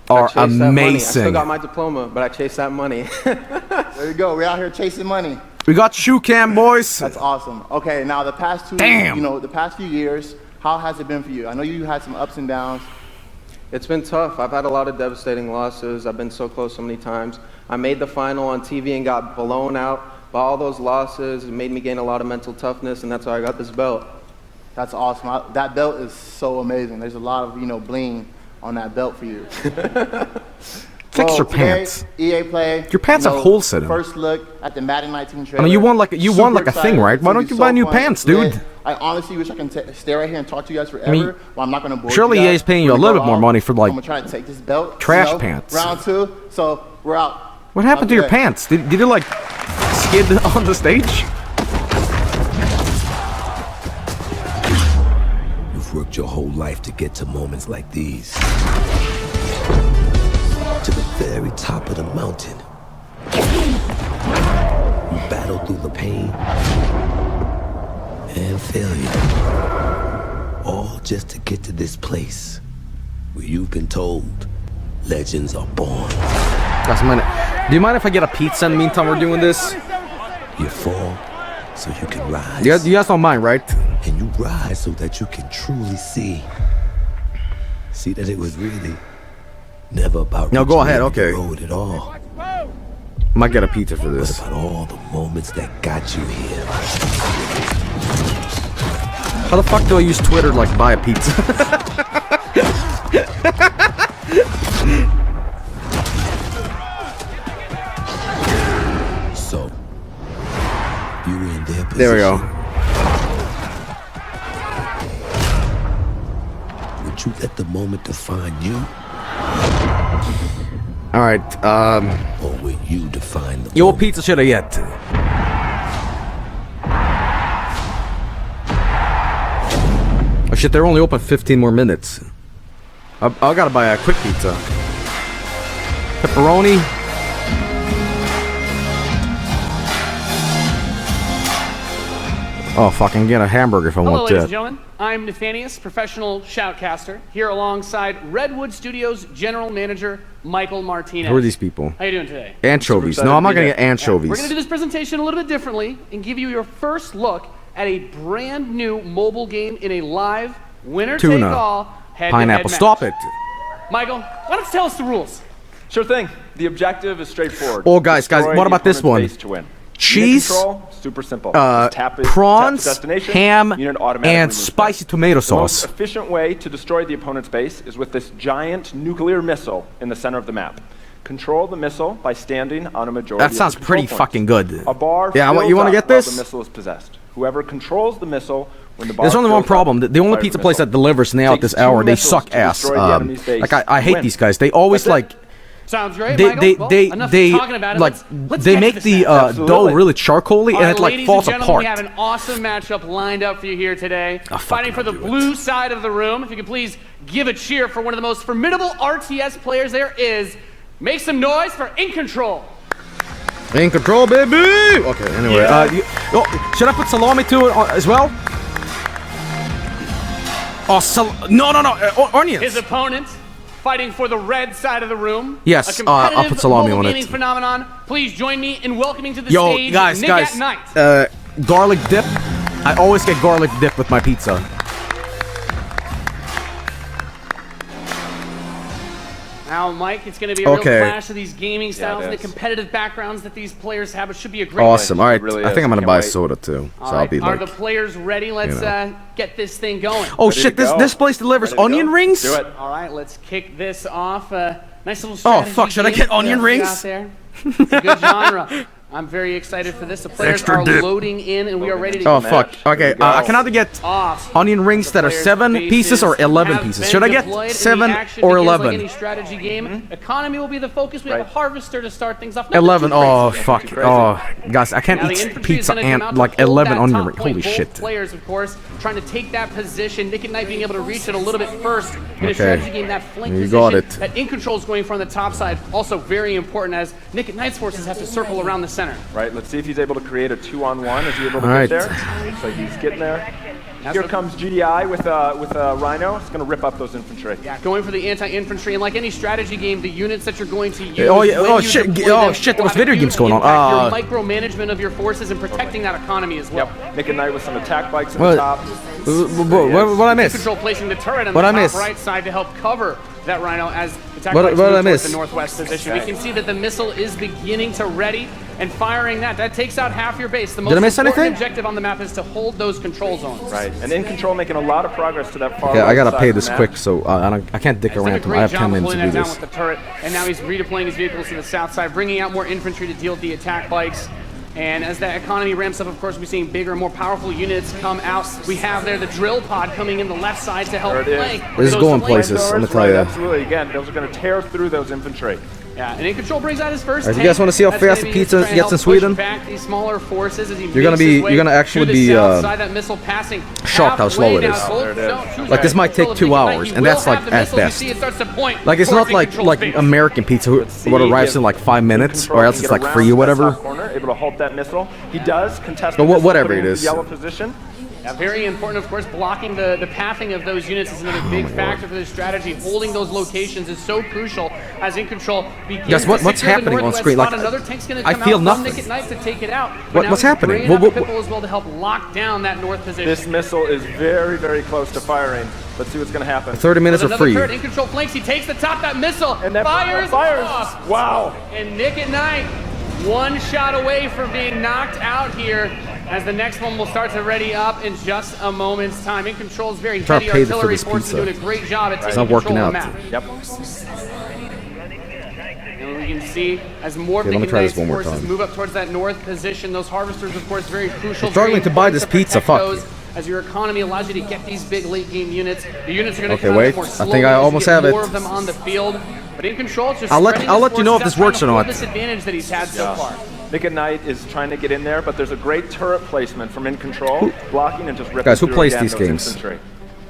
are I chased that money. I still amazing. got my diploma, but I chased that money. There you go. We're out here chasing money. We got shoe cam, boys. That's awesome. Okay, now the past the past few years, how has it been for you? I know you had some ups and downs. It's been tough. I've had a lot of devastating losses. I've been so close so many times. I made the final on TV and got blown out by all those losses. It made me gain a lot of mental toughness, and that's how I got this belt. That's awesome. That belt is so amazing. There's a lot of, bling on that belt for you. Fix your today, pants. EA Play. Your pants have holes in them. First look at the Madden 19 trailer. I mean, you won like a Super thing, right? Why don't you buy new pants, dude? I honestly wish I can stay right here and talk to you guys forever. I mean, well, I'm not going to bore surely you guys. EA's paying you a We're little gonna bit more go money out. for like I'm going to try to take this belt. trash pants. Round 2. So we're out. What happened to your pants? Did you like skid on the stage? You've worked your whole life to get to moments like these. To the very top of the mountain. You battle through the pain and failure. All just to get to this place where you've been told legends are born. Guys, do you mind if I get a pizza in the meantime we're doing this? You fall so you can rise. You guys don't mind, right? And you rise so that you can truly see that it was really never about no, go ahead, okay. the road at all. Might get a pizza for this. What about all the moments that got you here? How the fuck do I use Twitter to, like, buy a pizza? So, you were in their position. There we go. Would you let the moment define you? Alright, or will you define the yo, what pizza should I get? Oh shit, they're only open 15 more minutes. I gotta buy a quick pizza. Pepperoni. Oh, fucking get a hamburger if I want Hello, ladies and to. gentlemen. I'm Nathanius, professional shoutcaster, here alongside Redwood Studios General Manager Michael Martinez. Who are these people? How you doing today? Anchovies. No, I'm not gonna get anchovies. We're gonna do this presentation a little bit differently and give you your first look at a brand new mobile game in a live winner-take-all head-to-head Pineapple. match. Stop it. Michael, why don't you tell us the rules? Sure thing. The objective is straightforward. Oh, guys, Destroy what the about this opponent's one? base to win. Cheese, Unit control, super simple. Just tap prawns, destination, ham, unit automatically and moves spicy tomato The most sauce. efficient way to destroy the opponent's base is with this giant nuclear missile in the center of the map. Control the missile by standing on a majority That sounds of the control pretty points. fucking good. A bar Yeah, fills you want to up get this? while the missile is possessed. Whoever controls the missile when the bar There's only one fills problem. up, The only fire pizza the place missile. that delivers now at this Takes hour, two they missiles suck to ass. destroy the enemy's base Like I to hate win. these guys. They always That's it. like. Sounds great, They Michael. Enough talking about it. like Let's they get make to the this match. dough really charcoaly All and right, it like ladies falls and gentlemen, apart. We have an awesome matchup lined up for you here today. Oh, Fighting for the blue side of the room. If you could please give a cheer for one of the most formidable RTS players there is. Make some noise for In Control. In Control, baby. Okay. Anyway, should I put salami to it as well? Oh, no, onions. His opponent fighting for the red side of the room. Yes, a I'll put salami mobile on gaming it. phenomenon. Please join me in welcoming to the Yo, stage guys, Nick at Night. garlic dip. I always get garlic dip with my pizza. Now, Mike, it's going to be a real Okay. clash of these gaming styles and the competitive backgrounds that these players have. It should be a great Awesome. All right, really I think is. I'm gonna Can't buy wait. soda too. So All I'll right, be are like. the players ready? Let's get this thing going. Oh shit! This place delivers onion rings. Do it. All right, let's kick this off. Nice little Oh strategy fuck! Should I game get onion that we got rings? there. It's a good genre. I'm very excited for this. The players Extra are dip. loading in, and we are ready to Oh go. fuck! Okay, I can either get onion rings that are 7 pieces or 11 pieces. Should I get 7 or Like 11? any strategy game, economy will be the focus. We have a harvester to start things off. 11. Oh Crazy. fuck! Oh, guys, I can't Now the eat infantry is pizza gonna come out and to like hold 11 that onion top rings. point. Holy Both shit! Players, of course, trying to take that position. Nick and Knight being able to reach it a little bit first in a Okay. strategy game. That flank You position got it. that In Control is going from the top side. Also very important as Nick and Knight's forces have to circle around the center. Right, let's see if he's able to create a 2-on-1. Is he able to All right. get there? Looks like he's getting there. Here comes GDI with a Rhino. It's going to rip up those infantry. Yeah, going for the anti-infantry, and like any strategy game, the units that you're going to use. Oh, yeah, when oh, you shit, deploy oh, them shit, there will was have a video huge games going on. impact. Your micromanagement of your forces and protecting that economy as well. Yep, Nick and Knight with some attack bikes at What? the top. What I miss? Control placing the turret on What the I top miss? right side to help cover that Rhino as attack What bikes did I move towards miss? the northwest position. We can see that the missile is beginning to ready and firing that. That takes out half your base. The most Did I miss important anything? objective on the map is to hold those control zones. Right, and In Control making a lot of progress to that far Okay, I right gotta side pay of the this map. quick, so I can't dick He's done a around. I great have 10 job minutes to pulling do that down this. with the turret, and now he's redeploying his vehicles to the south side, bringing out more infantry to deal with the attack bikes. And as that economy ramps up, of course, we're seeing bigger, more powerful units come out. We have there the drill pod coming in the left side to help There it is. flank. This is those going flank places, I'm doors. gonna tell you. Absolutely, again, those are going to tear through those infantry. Yeah, and In Control brings out his first. Alright, you guys wanna see how That's fast gonna the be pizza trying to gets in help Sweden? push back these smaller forces as he You're gonna makes be- his way you're gonna actually to the be, south side, that missile passing shocked how slow it halfway is. down. Oh, there it is. Like, this might take 2 hours, and that's like at You best. see it starts to point Like, it's towards not In like Control's base. American pizza what arrives in like 5 minutes, or else it's like free or whatever. Corner, able to halt that missile. He does contest But the missile, whatever putting it him is. in Yellow position. Yeah, very important, of course. Blocking the pathing of those units is another big factor for this strategy. Holding those locations is so crucial as In Control begins. Guys, what's happening on screen? Like, another tank's gonna I come feel out nothing. Nick at Night to take it out. What's happening? Pipple as well to help lock down that north position. This missile is very, very close to firing. Let's see what's going to happen. 30 minutes are free. In Control flanks. He takes the top. That missile and that fires. Off. Wow. And Nick at Night, one shot away from being knocked out here. As the next one will start to ready up in just a moment's time. In Control is very heavy artillery forces doing a great job at taking control of the map. Yep. And we can see as more of the Ignite's forces move up towards that north position, those harvesters, of course, very crucial. Struggling to buy this pizza. Fuck. As your economy allows you to get these big late game units, the units are going to come out more slowly. I think I almost have it. More of them on the field, but In Control, it's just I'll let you know if this works or not. This advantage that he's had so far. Nick at Night is trying to get in there, but there's a great turret placement from In Control, blocking and just ripping Guys, who through plays again these those games? infantry.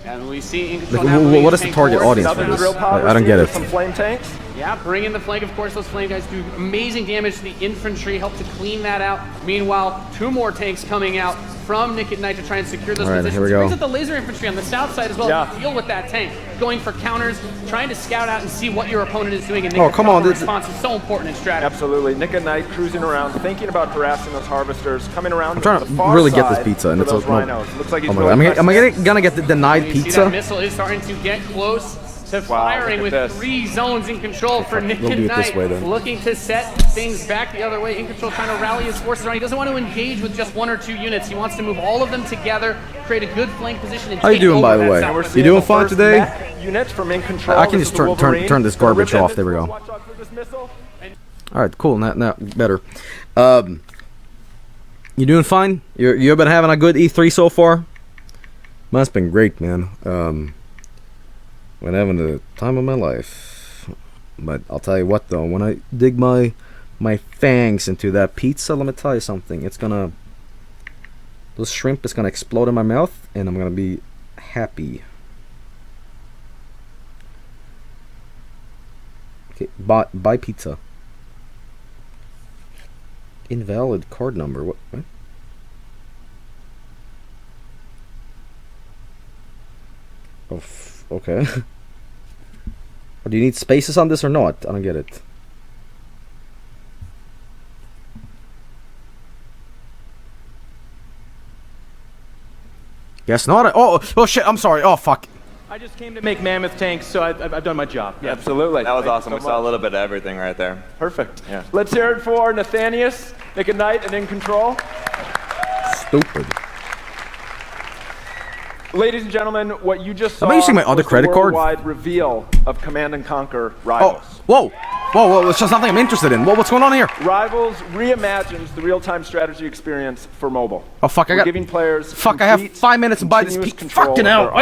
And we see In Control what is the target audience for this? I don't get it. Some flame tanks. Yeah, bring in the flank. Of course, those flame guys do amazing damage to the infantry, help to clean that out. Meanwhile, 2 more tanks coming out from Nick at Night to try and secure those positions. Here we go. Brings up the laser infantry on the south side as well to deal with that tank. Going for counters, trying to scout out and see what your opponent is doing. And Nick come on, the response is so important in strategy. Absolutely. Nick at Night cruising around, thinking about harassing those harvesters, coming around. I'm trying to really get this pizza, and it's those rhinos. Looks like he's am I gonna get the denied pizza? See that missile is starting to get close to firing with 3 zones In Control for Nick at Night. Looking to set things back the other way. In Control trying to rally his forces around. He doesn't want to engage with just 1 or 2 units. He wants to move all of them together, create a good flank position. And how you doing, by the way? You doing fine today? Units from In Control. I can just turn this garbage off. There we go. All right, cool. Now better. You doing fine? You've been having a good E3 so far? Mine's been great, man. Been having the time of my life. But I'll tell you what, though, when I dig my fangs into that pizza, let me tell you something. It's gonna, those shrimp is gonna explode in my mouth, and I'm gonna be happy. Okay, buy pizza. Invalid card number. What? Oh, okay. Or do you need spaces on this or not? I don't get it. Guess not. Oh shit! I'm sorry. Oh fuck. I just came to make mammoth tanks, so I've done my job. Yeah. Absolutely. That was awesome. We saw a little bit of everything right there. Perfect. Yeah. Let's hear it for Nathanius, Nick at Night, and In Control. Stupid. Ladies and gentlemen, what you just saw am I using my other credit card? Worldwide reveal of Command and Conquer Rivals. Oh, whoa! It's just something I'm interested in. What's going on here? Rivals reimagines the real-time strategy experience for mobile. Oh fuck! We're giving players I have 5 minutes to buy this pizza. Fucking hell!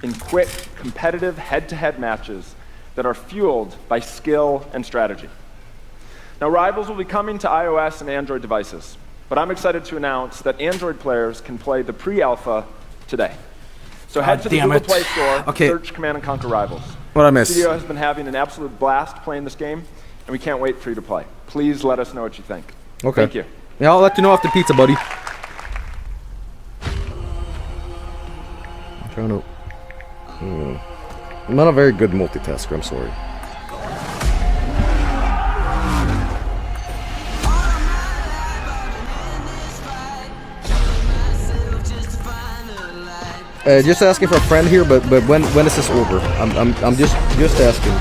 In quick, competitive head-to-head matches that are fueled by skill and strategy. Now, Rivals will be coming to iOS and Android devices, but I'm excited to announce that Android players can play the pre-alpha today. So head to the Google Play Store, search Command and Conquer Rivals. What I missed? The studio has been having an absolute blast playing this game, and we can't wait for you to play. Please let us know what you think. Okay. Thank you. Yeah, I'll let you know after pizza, buddy. I'm trying to... I'm not a very good multitasker, I'm sorry. Just asking for a friend here, but when is this over? I'm just asking.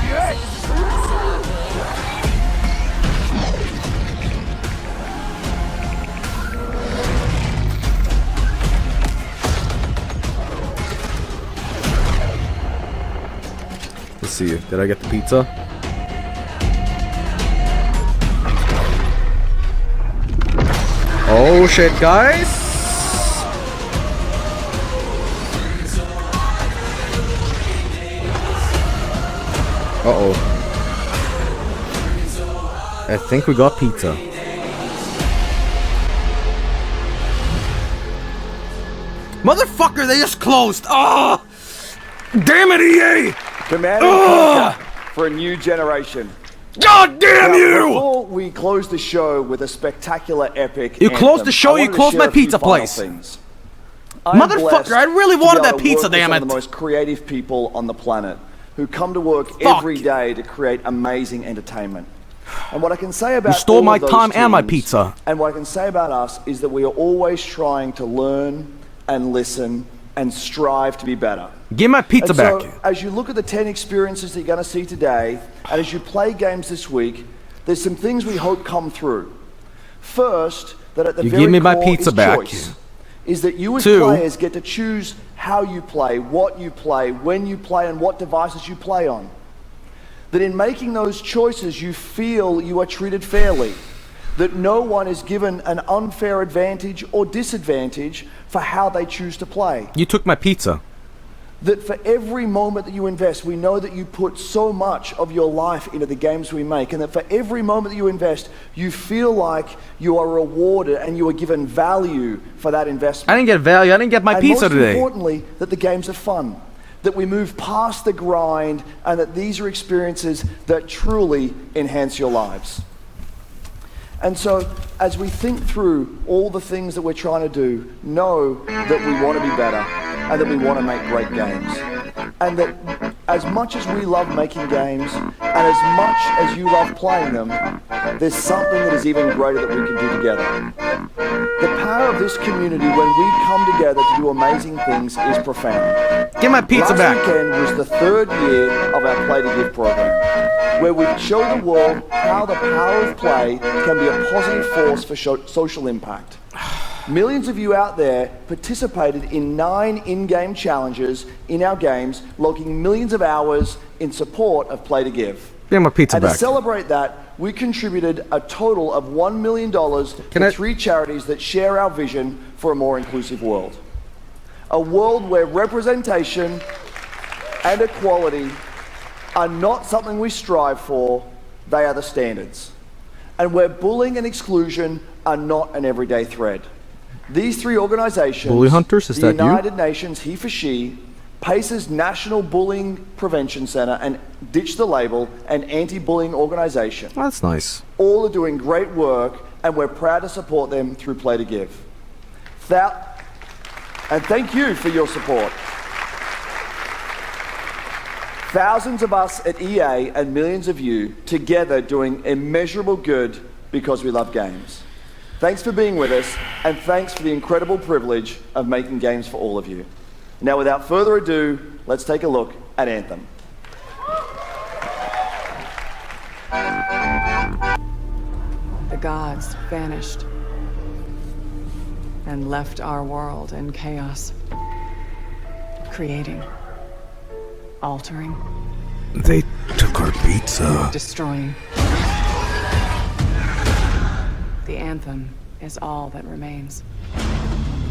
Let's see. Did I get the pizza? Oh shit, guys! Uh-oh. I think we got pizza. Motherfucker, they just closed! Ah! Damn it, EA! Command and Conquer for a new generation. God damn you! Before we close the show with a spectacular epic You closed anthem, the show, I you wanted to closed share my a few pizza final place. things. Motherfucker, I really wanted that pizza, damn it. Some of the most creative people on the planet who come to work every day to create amazing entertainment. And what I can say about you stole my time teams, and my pizza. And what I can say about us is that we are always trying to learn and listen and strive to be better. Give my pizza back. So, as you look at the 10 experiences that you're going to see today, and as you play games this week, there's some things we hope come through. First, that at the very give me my core pizza is back. choice. Is that you as 2, players get to choose how you play, what you play, when you play, and what devices you play on. That in making those choices, you feel you are treated fairly. That no one is given an unfair advantage or disadvantage for how they choose to play. You took my pizza. That for every moment that you invest, we know that you put so much of your life into the games we make, and that for every moment that you invest, you feel like you are rewarded and you are given value for that investment. I didn't get value, I didn't get my pizza today. And most importantly, that the games are fun. That we move past the grind, and that these are experiences that truly enhance your lives. And so, as we think through all the things that we're trying to do, know that we want to be better and that we want to make great games. And that as much as we love making games and as much as you love playing them, there's something that is even greater that we can do together. The power of this community when we come together to do amazing things is profound. Get my pizza back. Last weekend was the 3rd year of our Play to Give program, where we show the world how the power of play can be a positive force for social impact. Millions of you out there participated in 9 in-game challenges in our games, logging millions of hours in support of Play to Give. Get my pizza and back. To celebrate that, we contributed a total of $1 million to 3 charities that share our vision for a more inclusive world. A world where representation and equality are not something we strive for, they are the standards. And where bullying and exclusion are not an everyday thread. These 3 organizations, Bully Hunters, is the that United you? Nations He for She, PACE's National Bullying Prevention Center, and Ditch the Label, an anti-bullying organization. Oh, that's nice. All are doing great work, and we're proud to support them through Play to Give. And thank you for your support. Thousands of us at EA and millions of you together doing immeasurable good because we love games. Thanks for being with us, and thanks for the incredible privilege of making games for all of you. Now, without further ado, let's take a look at Anthem. The gods vanished and left our world in chaos, creating, altering. They took our pizza. Destroying. The Anthem is all that remains.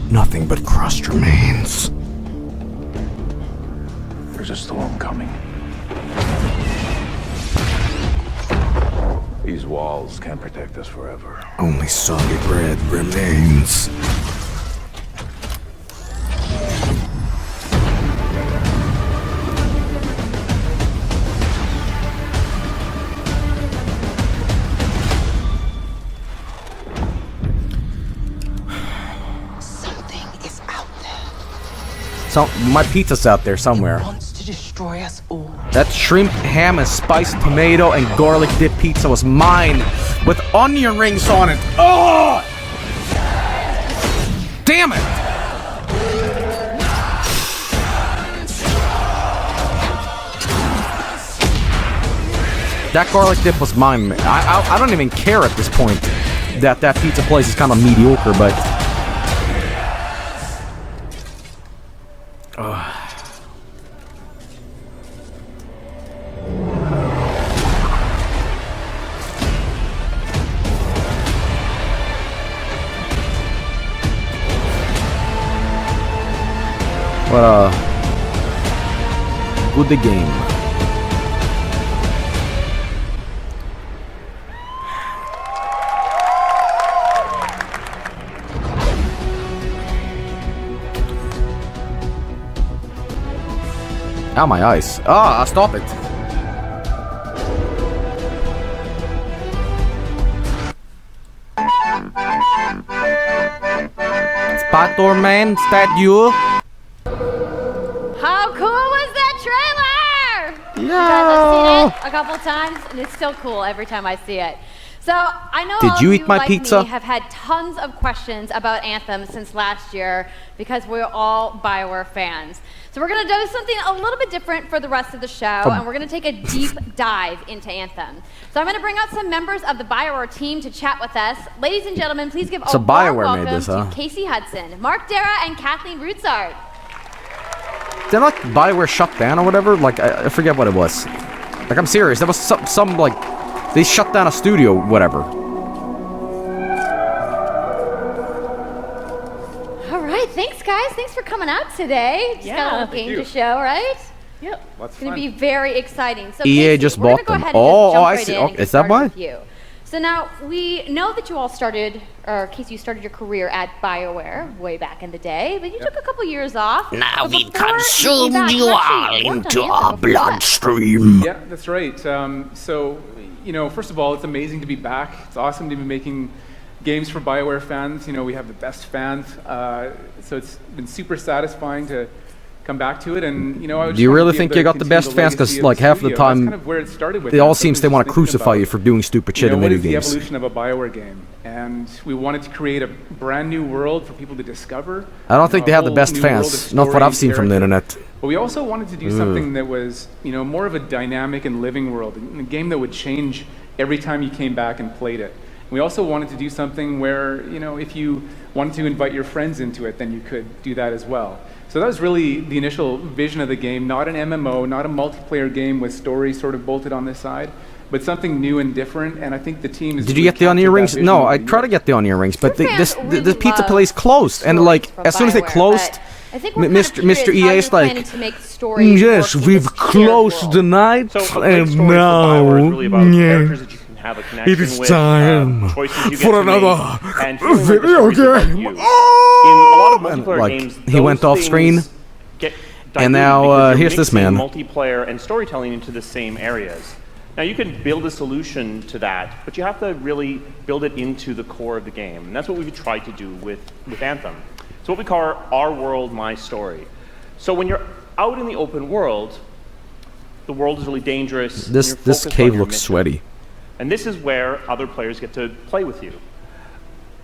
Nothing but crust remains. There's a storm coming. These walls can't protect us forever. Only soggy bread remains. So my pizza's out there somewhere. Wants to destroy us all. That shrimp, ham, and spiced tomato and garlic dip pizza was mine, with onion rings on it. Oh! Damn it! That garlic dip was mine. I don't even care at this point that that pizza place is kind of mediocre, but. What a good game. Ow, my eyes. Ah, stop it. Vinesauce, man? Is that you? How cool was that trailer? Yeah. You guys have seen it a couple times, and it's still cool every time I see it. So I know Did all you of eat you, my like pizza? me, have had tons of questions about Anthem since last year because we're all BioWare fans. So we're going to do something a little bit different for the rest of the show, and we're going to take a deep dive into Anthem. So I'm going to bring out some members of the BioWare team to chat with us. Ladies and gentlemen, please give a warm welcome to Casey Hudson, Mark Dara, and Kathleen Rutzart. Did like BioWare shut down or whatever? Like I forget what it was. Like I'm serious. There was some like they shut down a studio, whatever. All right, thanks guys. Thanks for coming out today. Just got a little game to show, right? Yep. It's going to be very exciting. So EA Casey, just we're bought gonna them. go ahead and just jump I right see. in and Okay, get is that started why? with you. So now we know that you all started, or Casey, you started your career at BioWare way back in the day, but you took a couple years off. Now But we before you consumed came back, you actually all worked on into Anthem our before that. bloodstream. Yeah, that's right. So, you know, first of all, it's amazing to be back. It's awesome to be making games for BioWare fans. You know, we have the best fans. So it's been super satisfying to come back to it. And, you know, I was Do you really think you got the best fans? Because like half the time, kind of where it started with it all Anthem, seems they was want to just thinking crucify about, you for doing stupid shit in what video is the games. evolution of a BioWare game? And we wanted to create a brand new world for people to discover. I don't think they have the best fans. Not what I've seen from the internet. But we also wanted to do something that was, you know, more of a dynamic and living world, a game that would change every time you came back and played it. We also wanted to do something where, you know, if you wanted to invite your friends into it, then you could do that as well. So that was really the initial vision of the game, not an MMO, not a multiplayer game with stories sort of bolted on this side, but something new and different, and I think the team is... Did you get the onion rings? No, I tried to get the onion rings, but the pizza place closed, and like, as soon as they closed, Mr. EA's like, yes, we've closed the night, and now, it is time for another video game. And like, he went off screen, and now here's this man. Multiplayer and storytelling into the same areas. Now you can build a solution to that, but you have to really build it into the core of the game, and that's what we've tried to do with Anthem. It's what we call our world, my story. So when you're out in the open world, the world is really dangerous. This cave looks sweaty. And this is where other players get to play with you.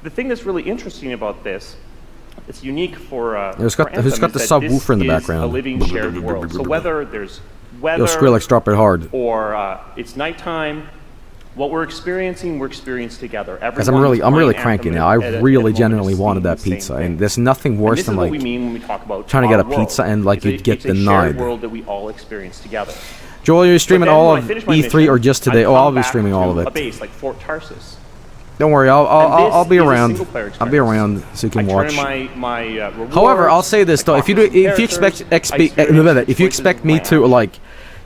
The thing that's really interesting about this, it's unique for who's got the subwoofer in the background? A living shared world. So whether there's weather, yo, Skrillex, drop it hard. Or it's nighttime, what we're experiencing together. Because I'm really cranky now. I really genuinely wanted that pizza, and there's nothing worse than like trying to get a pizza and like you'd get denied. It's a shared world that we all experience together. Joel, you're streaming all of E3 or just today? Oh, I'll be streaming all of it. A base like Fort Tarsus. Don't worry, I'll be around. I'll be around so you can watch. However, I'll say this though: if you expect me to like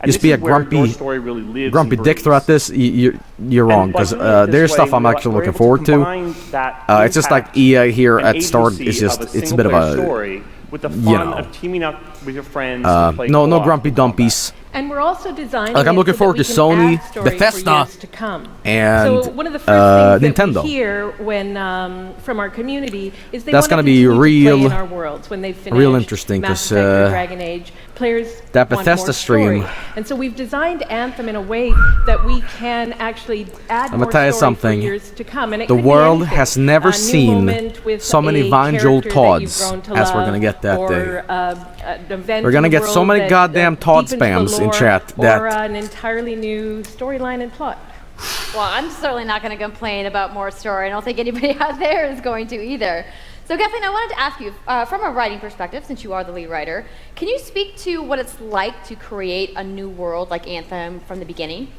just be a grumpy dick throughout this, you're wrong, because there's stuff I'm actually looking forward to. It's just like EA here at start is just it's a bit of a with the fun of teaming up with your friends to play no grumpy dumpies. And we're also designing like I'm looking forward to Sony, Bethesda, and so one of the first things Nintendo. That we hear when from our community is they that's want to be real, play in our worlds when they finish real interesting because Dragon Age. Players that want Bethesda more stream. Story. And so we've designed Anthem in a way that we can actually add I'm more gonna tell you story something. for years to come. And the world has never seen so many Vine-Joel Todds as we're gonna get that day. We're gonna get so many goddamn Todd spams in chat that. Or an entirely new storyline and plot. Well, I'm certainly not going to complain about more story. I don't think anybody out there is going to either. So, Kathleen, I wanted to ask you, from a writing perspective, since you are the lead writer, can you speak to what it's like to create a new world like Anthem from the beginning?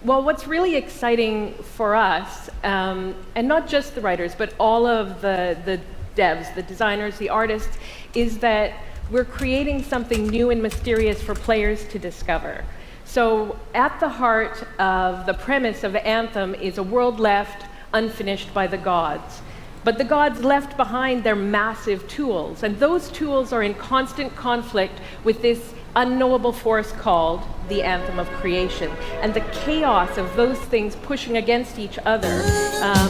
Well, what's really exciting for us, and not just the writers, but all of the devs, the designers, the artists, is that we're creating something new and mysterious for players to discover. So at the heart of the premise of Anthem is a world left unfinished by the gods. But the gods left behind their massive tools, and those tools are in constant conflict with this unknowable force called the Anthem of Creation. And the chaos of those things pushing against each other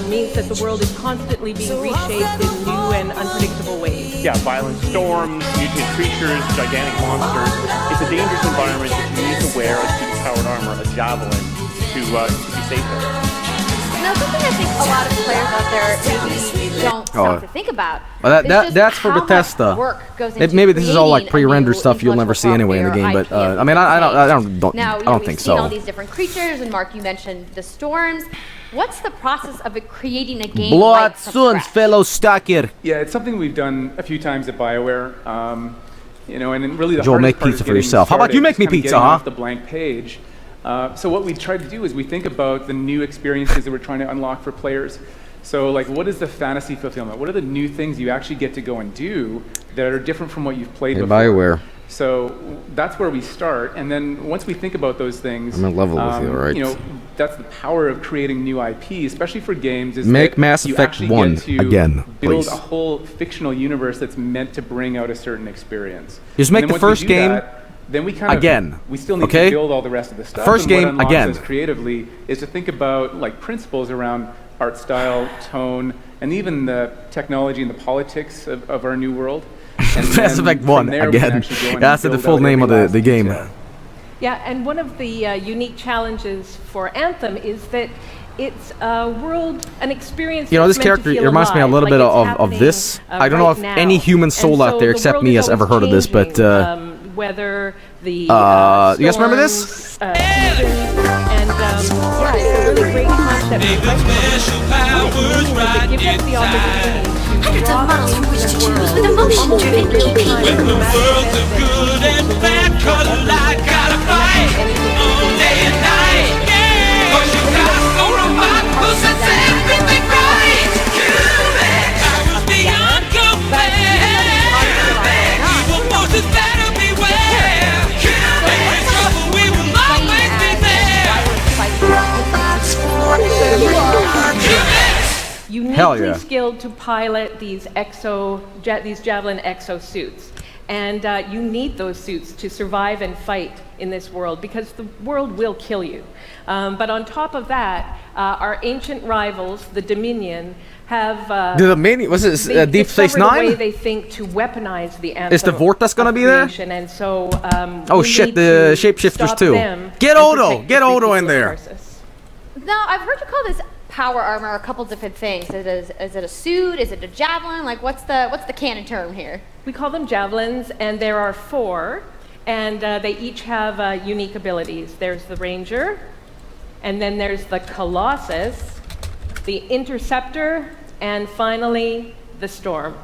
means that the world is constantly being reshaped in new and unpredictable ways. Yeah, violent storms, mutant creatures, gigantic monsters. It's a dangerous environment that you need to wear a suit of powered armor, a javelin, to be safe there. Now, something I think a lot of players out there maybe don't stop to think about. Well, that's for Bethesda. Maybe this is all like pre-rendered stuff you'll never see anyway in the game, but I mean, I don't think so. Now, we've seen all these different creatures, and Mark, you mentioned the storms. What's the process of creating a game like from scratch? Fellow Stalker. Yeah, it's something we've done a few times at BioWare. You know, and really the Joel, hardest make part pizza is for yourself. How about you make me pizza, huh? Off the blank page. So what we try to do is we think about the new experiences that we're trying to unlock for players. So like, what is the fantasy fulfillment? What are the new things you actually get to go and do that are different from what you've played before? BioWare. So that's where we start, and then once we think about those things, I'm in level with you, all right? You know, that's the power of creating new IP, especially for games. Is Make that Mass you Effect actually 1 get to again, build please. a whole fictional universe that's meant to bring out a certain experience. Just make the first game then we kind of again. We still need okay? to build all the rest of the stuff. First and game what unlocks again. us creatively is to think about like principles around art style, tone, and even the technology and the politics of our new world. Mass Effect 1 again. That's the full name of the game. Yeah, and one of the unique challenges for Anthem is that it's a world, an experience. You know, this character reminds me a little bit of this. I don't know if any human soul out there except me has ever heard of this, but whether the you guys remember this? And yeah, it's a really great concept. Give us the opportunity. Hundreds of models from which to choose with emotion-driven keeping. When the world's of good and bad collide, gotta fight day and night. Cause you got no robot who sets everything right. Cubic, powers beyond compare. Evil forces better beware. Cubic, in trouble we will always be there. Uniquely skilled to pilot these Javelin exosuits. And you need those suits to survive and fight in this world because the world will kill you. But on top of that, our ancient rivals, the Dominion, have the Dominion, was it Deep Space Nine? The way they think to weaponize the Anthem. Is the Vortex gonna be there? And so, oh shit, the shapeshifters too. Get Odo in there. Now, I've heard you call this power armor a couple different things. Is it a suit? Is it a javelin? Like, what's the canon term here? We call them javelins, and there are 4, and they each have unique abilities. There's the Ranger, and then there's the Colossus, the Interceptor, and finally, the Storm.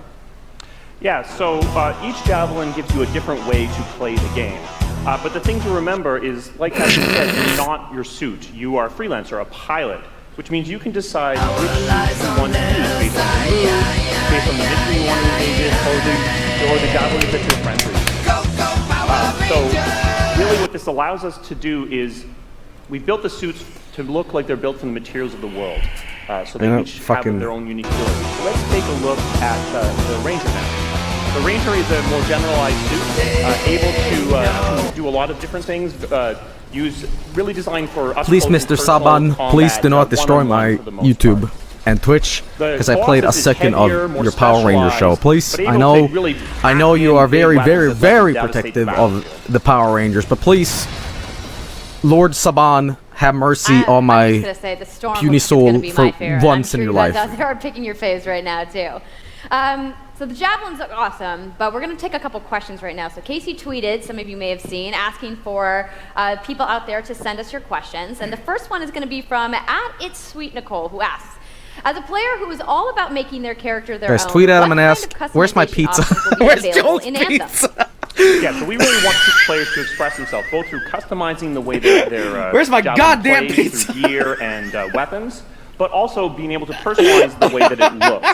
Yeah, so each javelin gives you a different way to play the game. But the thing to remember is, like Captain said, you're not your suit. You are a freelancer, a pilot, which means you can decide which suit you want to use based on the mood, based on the mission you want to engage in, or the javelins that your friends are using. So really what this allows us to do is we built the suits to look like they're built from the materials of the world. So they each have their own unique abilities. So let's take a look at the Ranger now. The Ranger is a more generalized suit, able to do a lot of different things, really designed for us. Please, Mr. Saban, please do not destroy my YouTube and Twitch, because I played a second of your Power Ranger show. Please, I know you are very, very, very protective of the Power Rangers, but please, Lord Saban, have mercy on my puny soul for once in your life. They are picking your faves right now too. So the javelins look awesome, but we're going to take a couple questions right now. So Casey tweeted, some of you may have seen, asking for people out there to send us your questions. And the first one is going to be from @It'sSweetNicole, who asks, as a player who is all about making their character their own, tweet at him and ask, where's my pizza? Where's Joel's pizza? Yeah, so we really want players to express themselves, both through customizing the way their where's my goddamn pizza? Through gear and weapons, but also being able to personalize the way that it looks,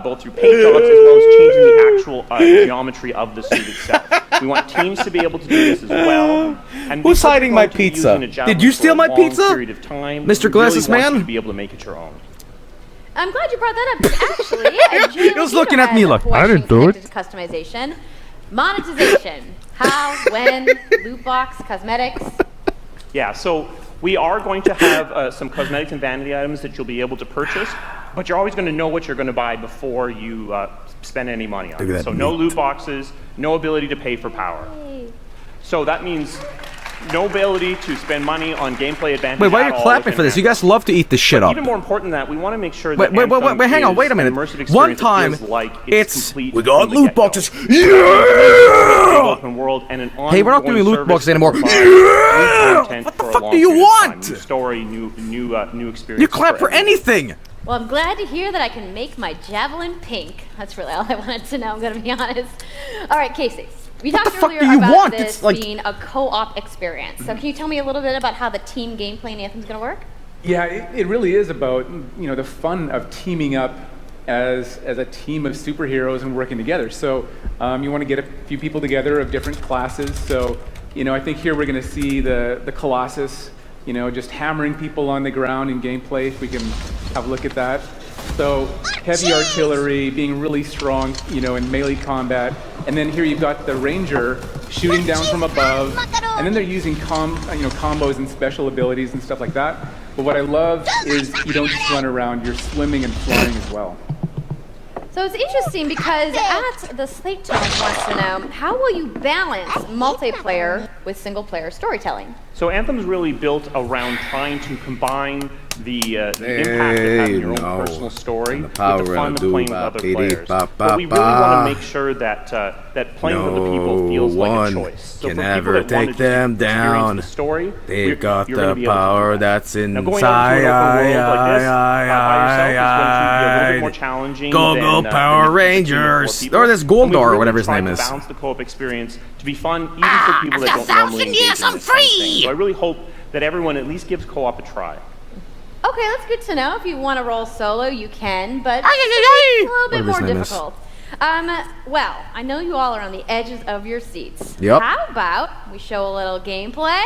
both through paint jobs as well as changing the actual geometry of the suit itself. We want teams to be able to do this as well. And who's hiding my pizza? Did you steal my pizza? Mr. Glasses Man? To be able to make it your own. I'm glad you brought that up, because actually, he was looking at me like, I didn't do it. Customization. Monetization. How, when, loot box, cosmetics? Yeah, so we are going to have some cosmetics and vanity items that you'll be able to purchase, but you're always going to know what you're going to buy before you spend any money on it. So no loot boxes, no ability to pay for power. So that means no ability to spend money on gameplay advantage. Wait, why are you clapping for this? You guys love to eat this shit up. Even more important than that, we want to make sure that wait, hang on, wait a minute. One time, it's we got loot boxes. Open world and an hey, we're not doing loot boxes anymore. What the fuck do you want? New story, new experience. You clap for anything. Well, I'm glad to hear that I can make my javelin pink. That's really all I wanted to know, I'm going to be honest. All right, Casey. We talked earlier about this being a co-op experience. So can you tell me a little bit about how the team gameplay in Anthem's going to work? Yeah, it really is about the fun of teaming up as a team of superheroes and working together. So you want to get a few people together of different classes. So I think here we're going to see the Colossus, just hammering people on the ground in gameplay. If we can have a look at that. So heavy artillery, being really strong, in melee combat. And then here you've got the Ranger shooting down from above. And then they're using combos and special abilities and stuff like that. But what I love is you don't just run around, you're swimming and flying as well. So it's interesting because at the Slate Challenge wants to know, how will you balance multiplayer with single-player storytelling? So Anthem's really built around trying to combine the impact of having your own personal story with the fun of playing with other players. But we really want to make sure that that playing with other people feels like a choice. So can for never people that take want to them down. The story, they've got the power that's inside. Now going out into an open world like this by yourself is going to be a little bit more challenging. Go Power Rangers! Or this Goldar, or whatever his name is. Balance the co-op experience to be fun, even for people that don't normally engage in this kind of thing. So I really hope that everyone at least gives co-op a try. Okay, that's good to know. If you want to roll solo, you can, but it's a little bit more difficult. Well, I know you all are on the edges of your seats. Yep. How about we show a little gameplay?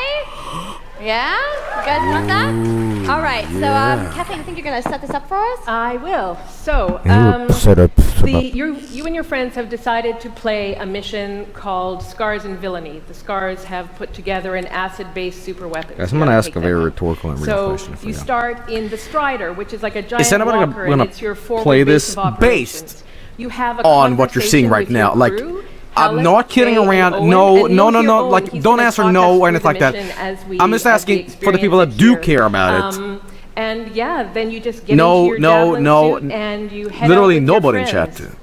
Yeah? You guys want that? All right, so Kathleen, I think you're going to set this up for us? I will. So, you and your friends have decided to play a mission called Scars and Villainy. The Scars have put together an acid-based super weapon. Yes, I'm going to ask a very rhetorical and real question. So, you start in the Strider, which is like a giant walker, and it's your forward play base this of operations. based you have on what you're seeing right now. Like, I'm not kidding around. No. Like, don't answer no or anything like that. I'm just asking for the people that do care about it. And yeah, then you just get into your javelin suit and you head literally out with nobody your in friends. chat.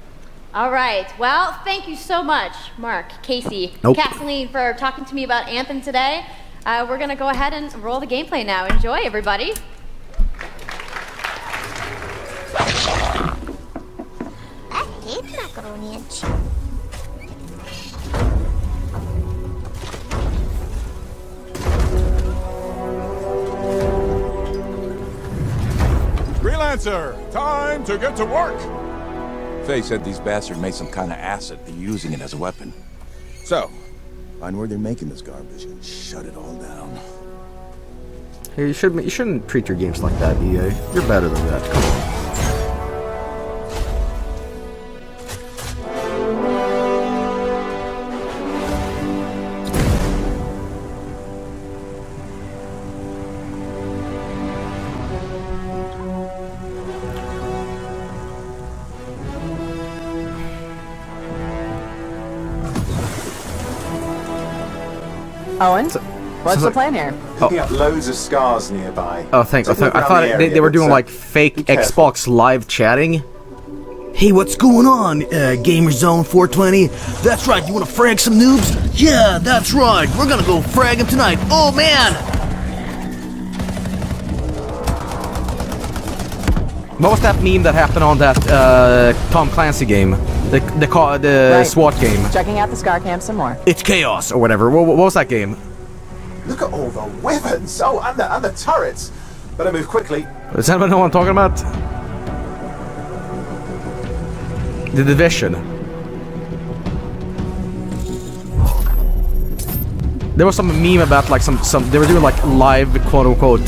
All right. Well, thank you so much, Mark, Casey, Kathleen, for talking to me about Anthem today. We're going to go ahead and roll the gameplay now. Enjoy, everybody. Freelancer, time to get to work! Faye said these bastards made some kind of acid. They're using it as a weapon. So, find where they're making this garbage and shut it all down. Hey, you shouldn't treat your games like that, EA. You're better than that. Come on. Owen, what's the plan here? Picking up loads of scars nearby. Oh, thanks. I thought they were doing like fake Xbox Live chatting. Hey, what's going on, Gamerzone 420? That's right, you wanna frag some noobs? Yeah, that's right, we're gonna go frag them tonight. Oh, man! What was that meme that happened on that Tom Clancy game? The SWAT game. Checking out the Scar Camp some more. It's Chaos, or whatever. What was that game? Look at all the weapons! Oh, and the turrets! Better move quickly. Does anyone know what I'm talking about? The Division. There was some meme about like some they were doing like live quote unquote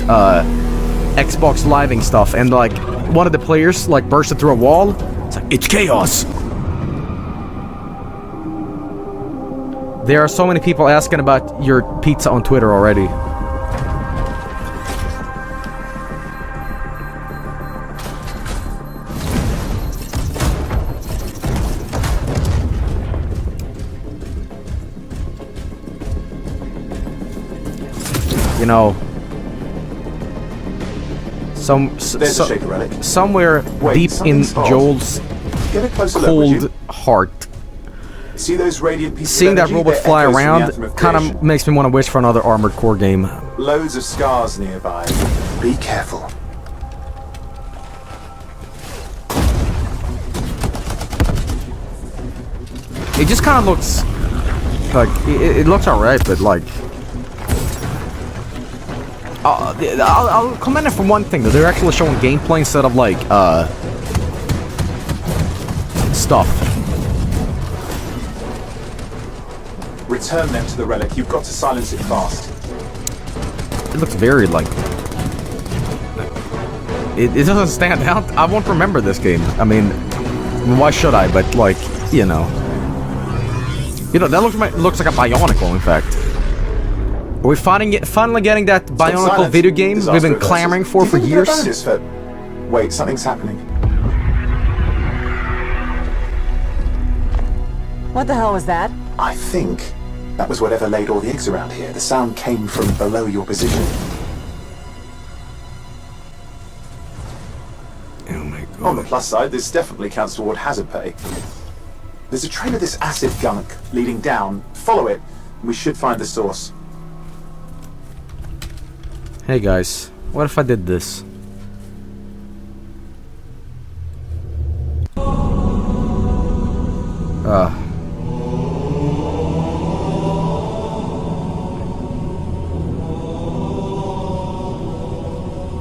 Xbox living stuff, and like one of the players like bursted through a wall. It's like, it's Chaos. There are so many people asking about your pizza on Twitter already. You know, somewhere deep in Joel's cold heart, seeing that robot fly around kind of makes me want to wish for another Armored Core game. Loads of scars nearby. Be careful. It just kind of looks like it looks alright, but like I'll comment it for one thing, that they're actually showing gameplay instead of like stuff. Return them to the relic. You've got to silence it fast. It looks very like it doesn't stand out. I won't remember this game. I mean, why should I? But like, you know, that looks like a Bionicle, in fact. Are we finally getting that Bionicle video game we've been clamoring for years? Wait, something's happening. What the hell was that? I think that was whatever laid all the eggs around here. The sound came from below your position. Oh my god. On the plus side, this definitely counts toward hazard pay. There's a trail of this acid gunk leading down. Follow it, and we should find the source. Hey guys, what if I did this?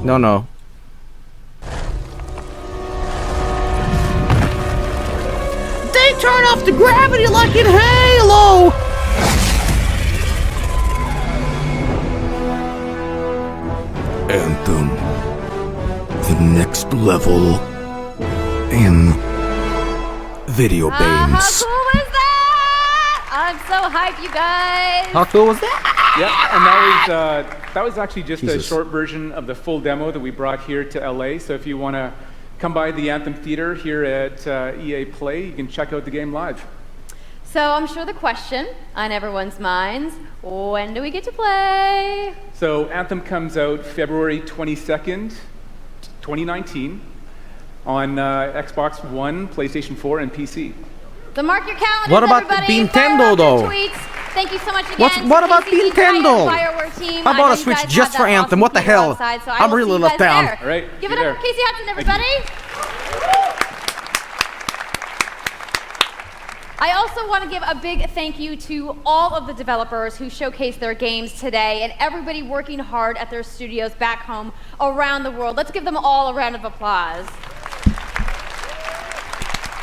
No. They turn off the gravity like in Halo! Anthem. The next level in video games. How cool was that? I'm so hyped, you guys. How cool was that? Yeah, and that was actually just a short version of the full demo that we brought here to LA. So if you want to come by the Anthem Theater here at EA Play, you can check out the game live. So I'm sure the question on everyone's minds, when do we get to play? So Anthem comes out February 22nd, 2019 on Xbox One, PlayStation 4, and PC. So mark your calendars, What about everybody. Nintendo, though? Tweets. Thank you so much again. What about Nintendo? Team. I bought a Switch just for Anthem. What the hell? Outside, so I'm really let down. All right, give it up for Casey Hudson, everybody. I also want to give a big thank you to all of the developers who showcased their games today and everybody working hard at their studios back home around the world. Let's give them all a round of applause.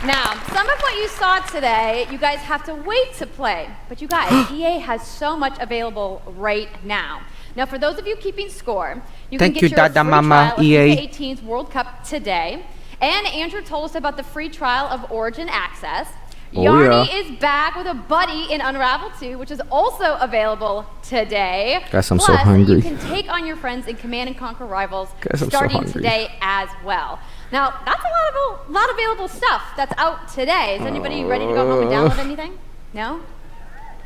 Now, some of what you saw today, you guys have to wait to play. But you guys, EA has so much available right now. Now, for those of you keeping score, you can get your free trial of FIFA 18's World Cup today. And Andrew told us about the free trial of Origin Access. Yarny is back with a buddy in Unravel 2, which is also available today. Guess I'm so hungry. You can take on your friends in Command & Conquer Rivals starting today as well. Now, that's a lot of available stuff that's out today. Is anybody ready to go home and download anything? No?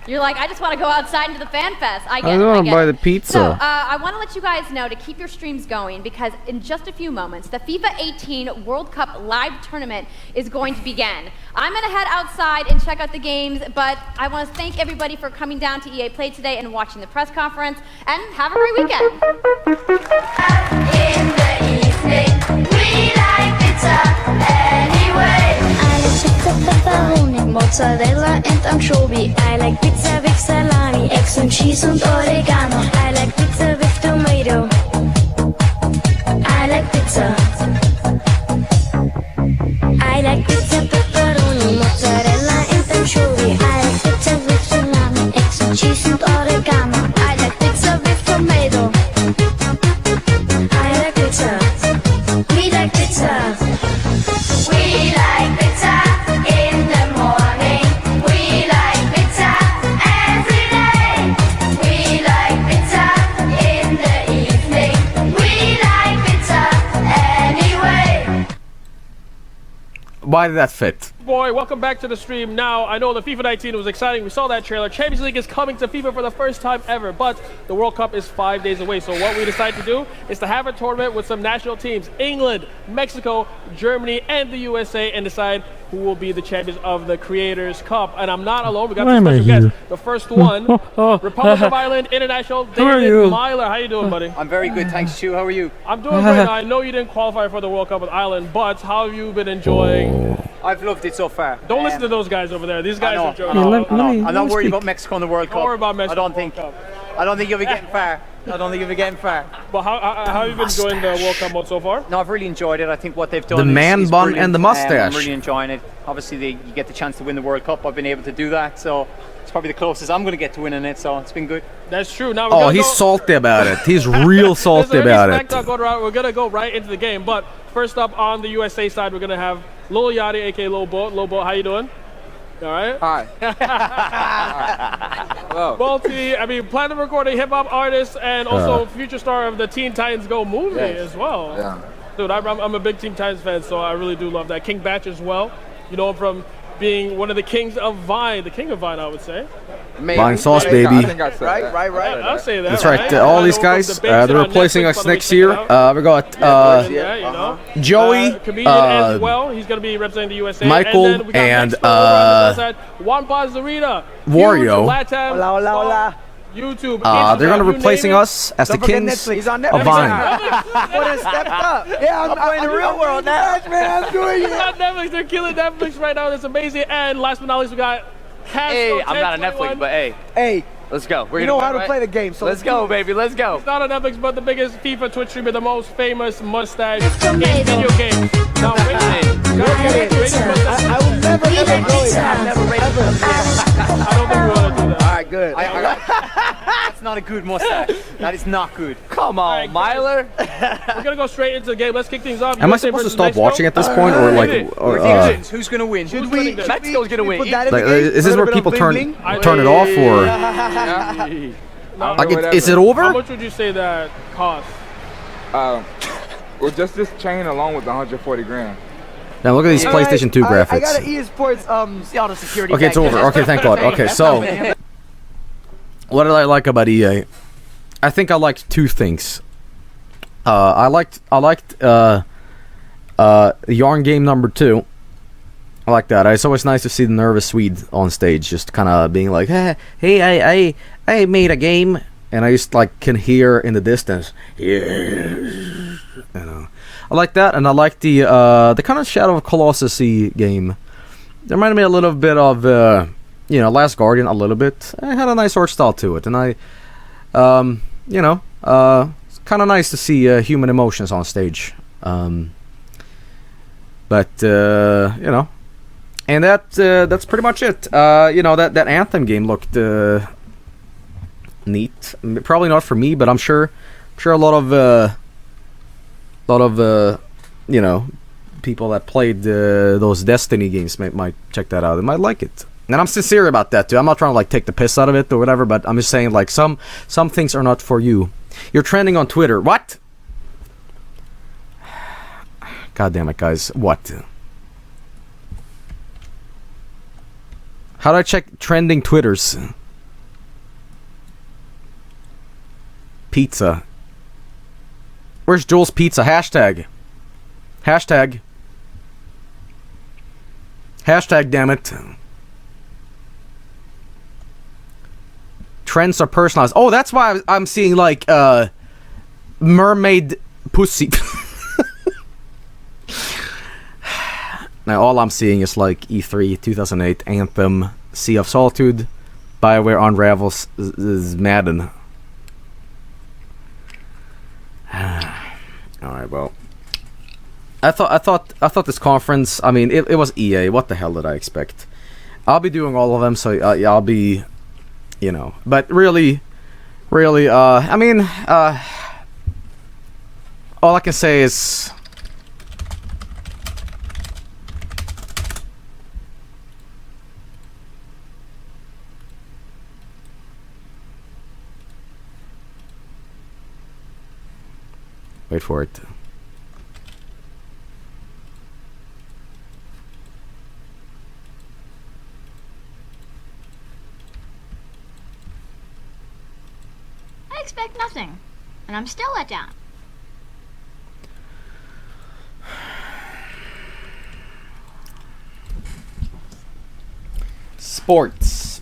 You're like, I just want to go outside into the fan fest. I get it. I want to buy the pizza. So, I want to let you guys know to keep your streams going because in just a few moments, the FIFA 18 World Cup live tournament is going to begin. I'm going to head outside and check out the games, but I want to thank everybody for coming down to EA Play today and watching the press conference, and have a great weekend. In the evening, we like pizza anyway. I like pizza, pepperoni, mozzarella and anchovy. I like pizza with salami, eggs and cheese and oregano. I like pizza with tomato. I like pizza. I like pizza, pepperoni, mozzarella and anchovy. I like pizza with salami, eggs and cheese and oregano. I like pizza with tomato. I like pizza. We like pizza. We like pizza in the morning. We like pizza Why did that fit? Boy, welcome back to the stream. Now, I know the FIFA 19 was exciting. We saw that trailer. Champions League is coming to FIFA for the first time ever, but the World Cup is 5 days away. So what we decided to do is to have a tournament with some national teams, England, Mexico, Germany, and the USA, and decide who will be the champions of the Creators Cup. And I'm not alone. We got some special guests. The first one, Republic of Ireland International, David Myler. How you doing, buddy? I'm very good, thanks, Stu. How are you? I'm doing great. Now, I know you didn't qualify for the World Cup with Ireland, but how have you been enjoying? I've loved it so far. Don't listen to those guys over there. These guys are joking. I'm not worried about Mexico in the World Cup. Don't worry about Mexico. I don't think you'll be getting far. I don't think you'll be getting far. But how have you been enjoying the World Cup mode so far? No, I've really enjoyed it. I think what they've done the man is bun brilliant. and the mustache. I'm really enjoying it. Obviously, you get the chance to win the World Cup. I've been able to do that, so it's probably the closest I'm going to get to winning it, so it's been good. That's true. Now oh, he's salty about it. He's real salty about it. We're going to go right into the game, but first up on the USA side, we're going to have Lil Yachty, aka Lil Boat. Lil Boat, how you doing? All right. Hi. Platinum recording hip hop artist and also future star of the Teen Titans Go movie as well. Yeah. Dude, I'm a big Teen Titans fan, so I really do love that. King Batch as well. You know him from being one of the kings of Vine, the king of Vine, I would say. Vinesauce, baby. I think I said that. Right. I'll say that. That's right. All these guys, they're replacing us next year. We got Joey, comedian as well. He's going to be representing the USA. Michael, and Juan Pazarita, Wario. Hola. YouTube. They're going to be replacing us as the kings He's on of Netflix. Vine. What has stepped up? Yeah, I'm playing the real world now. Man, I'm doing it. On Netflix, they're killing Netflix right now. That's amazing. And last but not least, we got Hey, I'm not on Netflix, but hey, let's go. We know how to play the game, so let's go, baby. Let's go. It's not on Netflix, but the biggest FIFA Twitch streamer, the most famous mustache in video games. Now, I will never ever go in. I've never rated I don't think we want to do that. All right, good. That's not a good mustache. That is not good. Come on, Myler. We're gonna go straight into the game. Let's kick things off. Am I supposed to stop watching at this point, or like, who's gonna win? Mexico's gonna win. Is this where people turn it off, or is it over? How much would you say that costs? Well, just this chain alone was 140 grand. Now look at these PlayStation 2 graphics. I got an EA Sports see all the security. Okay, it's over. Okay, thank God. Okay, so what did I like about EA? I think I liked two things. I liked Yarn Game number 2. I like that. It's always nice to see the nervous Swede on stage, just kind of being like, "Hey, I made a game," and I just like can hear in the distance, "Yeah," you know. I like that, and I like the kind of Shadow of Colossus-y game. It reminded me a little bit of Last Guardian a little bit. It had a nice art style to it, and it's kind of nice to see human emotions on stage. And that's pretty much it. That Anthem game looked neat. Probably not for me, but I'm sure a lot of people that played those Destiny games might check that out. They might like it. And I'm sincere about that too. I'm not trying to like take the piss out of it or whatever, but I'm just saying like some things are not for you. You're trending on Twitter. What? God damn it, guys. What? How do I check trending Twitters? Pizza. Where's Joel's Pizza? Hashtag, damn it. Trends are personalized. Oh, that's why I'm seeing like mermaid pussy. Now all I'm seeing is like E3, 2008, Anthem, Sea of Solitude, BioWare, Unravel, Madden. All right, well, I thought this conference. I mean, it was EA. What the hell did I expect? I'll be doing all of them, so I'll be, But really, I mean, all I can say is. Wait for it. and I'm still let down. Sports.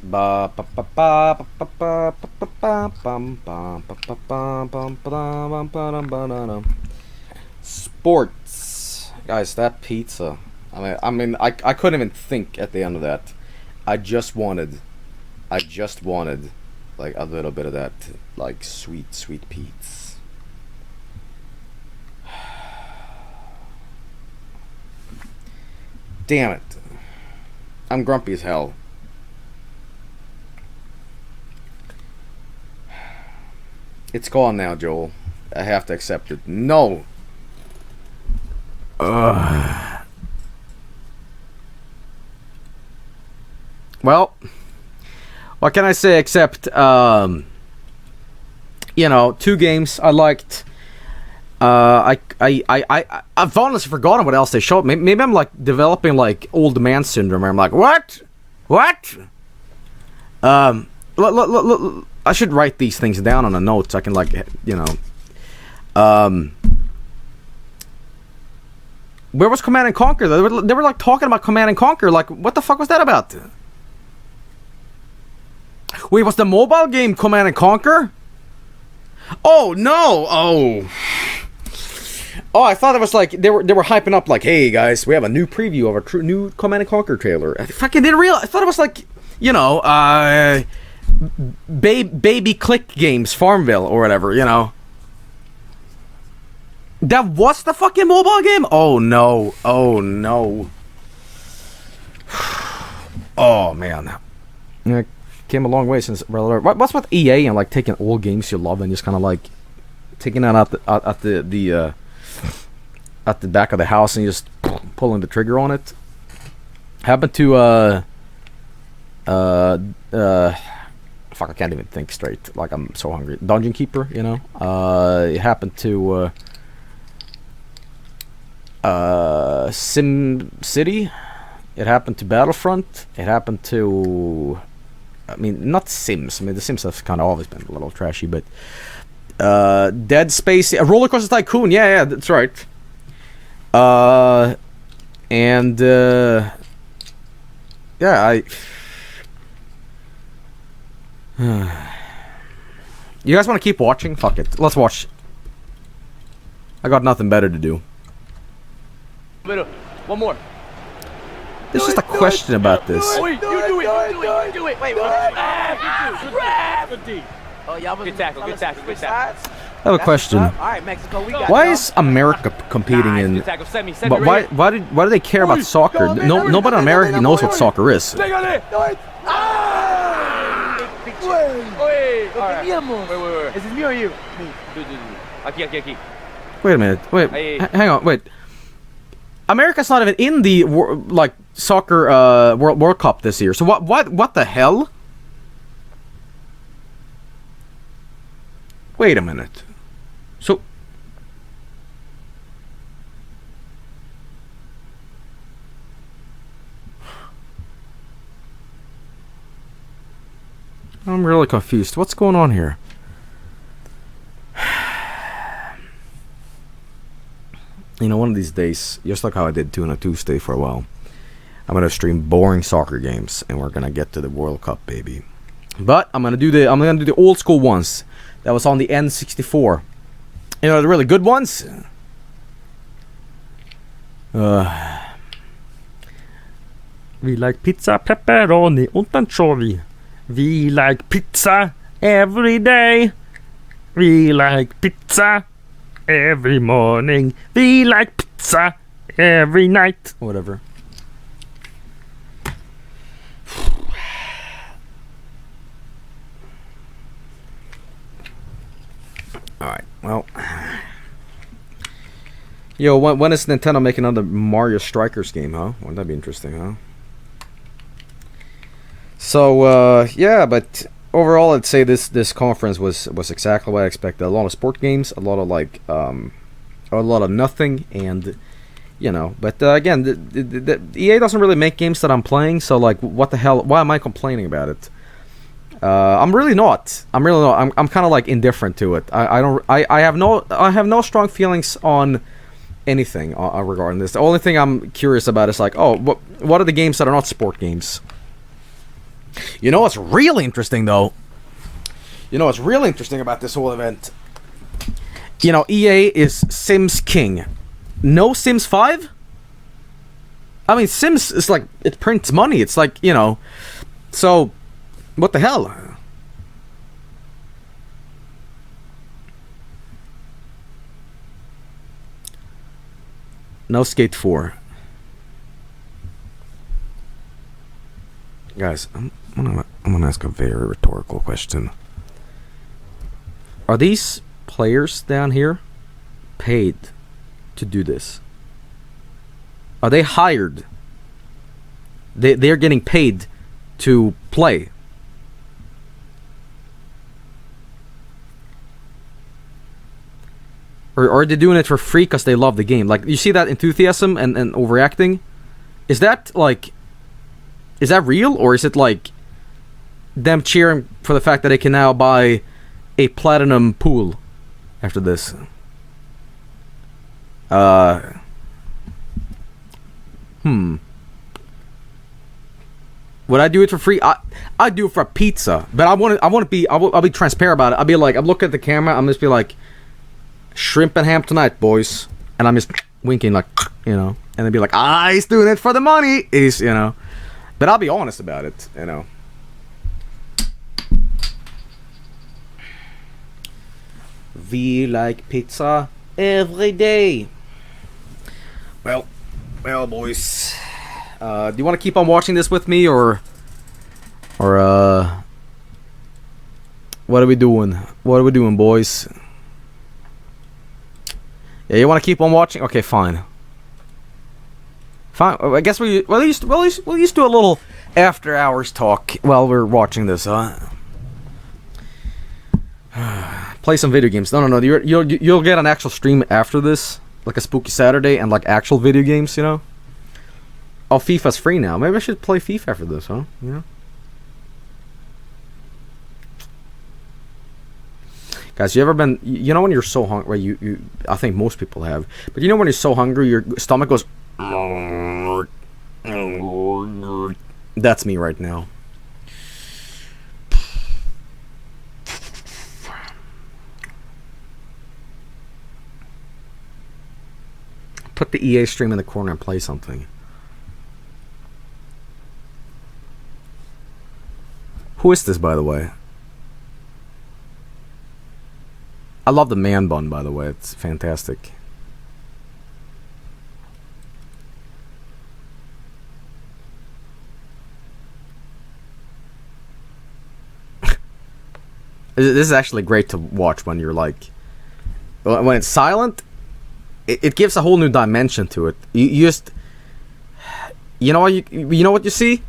Sports. Guys, that pizza. I mean, I couldn't even think at the end of that. I just wanted like a little bit of that, like sweet pizza. Damn it. I'm grumpy as hell. It's gone now, Joel. I have to accept it. No. Well, what can I say except, you know, 2 games I liked. I've honestly forgotten what else they showed. Maybe I'm like developing like old man syndrome. Where I'm like, what? I should write these things down on a note so I can, like, you know. Where was Command and Conquer? They were like talking about Command and Conquer. Like, what the fuck was that about? Wait, was the mobile game Command and Conquer? Oh no! Oh, I thought it was like they were hyping up like, hey guys, we have a new preview of a new Command and Conquer trailer. I fucking didn't realize. I thought it was like, you know, baby click games, Farmville or whatever, you know. That was the fucking mobile game? Oh no. Oh man. Yeah, came a long way since what's with EA and like taking old games you love and just kind of like taking that at the back of the house and just pulling the trigger on it. Happened to fuck, I can't even think straight. Like, I'm so hungry. Dungeon Keeper, you know. It happened to Sim City. It happened to Battlefront. It happened to, I mean, not Sims. I mean, the Sims have kind of always been a little trashy, but Dead Space, Roller Coaster Tycoon. Yeah, that's right. And yeah, you guys want to keep watching? Fuck it. Let's watch. I got nothing better to do. One more. There's just a question about this. Wait, you do it. Wait. Oh, yeah, good tackle. I have a question. All right, Mexico, we got why is America competing in? But why do they care about soccer? Nobody in America knows what soccer is. Wait. Is it me or you? Aquí. Wait a minute. Wait. Hang on. Wait. America's not even in the like soccer World Cup this year. So what the hell? Wait a minute. So I'm really confused. What's going on here? You know, one of these days, just like how I did Tuna Tuesday for a while, I'm gonna stream boring soccer games, and we're gonna get to the World Cup, baby. But I'm gonna do the old school ones that was on the N64. You know, the really good ones. We like pizza, pepperoni, and anchovy. We like pizza every day. We like pizza every morning. We like pizza every night. Whatever. Alright, well. Yo, when is Nintendo making another Mario Strikers game, huh? Wouldn't that be interesting, huh? So, yeah, but overall, I'd say this conference was exactly what I expected. A lot of sport games, a lot of like, a lot of nothing, and you know. But again, the EA doesn't really make games that I'm playing, so like, what the hell? Why am I complaining about it? I'm really not. I'm kind of like indifferent to it. I have no strong feelings on anything regarding this. The only thing I'm curious about is like, oh, what are the games that are not sport games? You know what's really interesting though? You know what's really interesting about this whole event? You know, EA is Sims King. No Sims 5? I mean, Sims is like, it prints money. It's like, you know, so what the hell? No Skate 4. Guys, I'm gonna ask a very rhetorical question. Are these players down here paid to do this? Are they hired? They're getting paid to play. Or are they doing it for free because they love the game? Like, you see that enthusiasm and overacting? Is that, like... Is that real? Or is it, like... them cheering for the fact that they can now buy a platinum pool after this? Would I do it for free? I'd do it for pizza. But I'll be transparent about it. I'll be like... I'm looking at the camera. I'm just be like... Shrimp and ham tonight, boys. And I'm just winking like, you know. And they'd be like, he's doing it for the money. He's, you know. But I'll be honest about it, you know. We like pizza every day. Well, boys. Do you want to keep on watching this with me, or what are we doing? What are we doing, boys? Yeah, you want to keep on watching? Okay, fine. Fine. I guess we'll just do a little after hours talk while we're watching this, huh? Play some video games. No. You'll get an actual stream after this, like a Spooky Saturday, and like actual video games, you know. Oh, FIFA's free now. Maybe I should play FIFA after this, huh? You know. Guys, you ever been... You know when you're so hungry... You I think most people have. But you know when you're so hungry, your stomach goes... That's me right now. Put the EA stream in the corner and play something. Who is this, by the way? I love the man bun, by the way. It's fantastic. This is actually great to watch when you're like... When it's silent, it gives a whole new dimension to it. You just... You know what you see?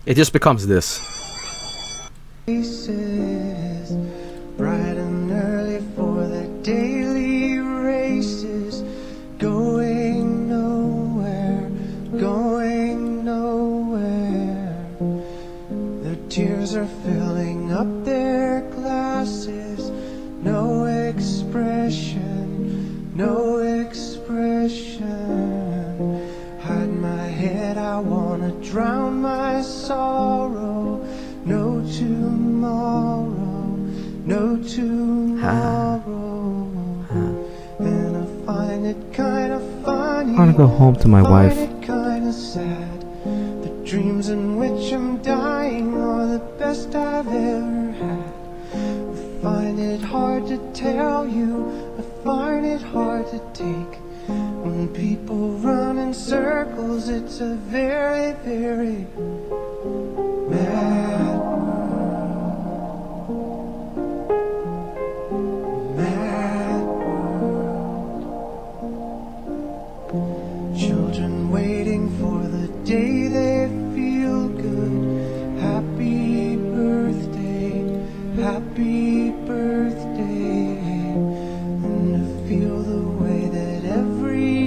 It just becomes this. Bright and early for the daily races, going nowhere. Their tears are filling up their glasses. No expression. Hide my head, I wanna drown my sorrow. No tomorrow. And I find it kinda funny. I wanna go home to my wife. Kinda sad. The dreams in which I'm dying are the best I've ever had. I find it hard to tell you. I find it hard to take. When people run in circles, it's a very, very mad world. Children waiting for the day they feel good. Happy birthday. And to feel the way that every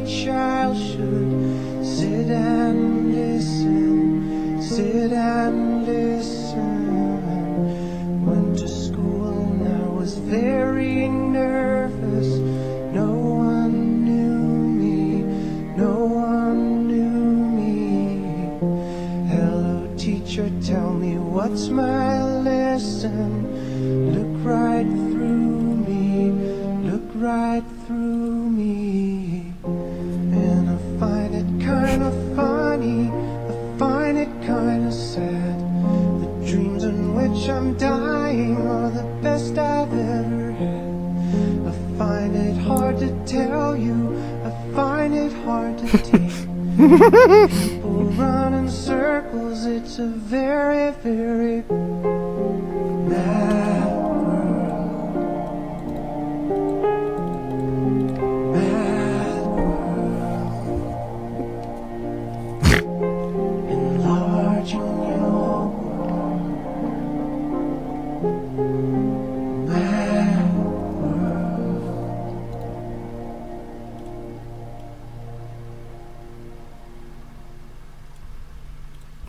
smile, listen, look right through me, look right through me. And I find it kind of funny, I find it kind of sad. The dreams in which I'm dying are the best I've ever had. I find it hard to tell you, I find it hard to take. People run in circles, it's a very, very mad world. Mad world. Enlarging your world. Mad world.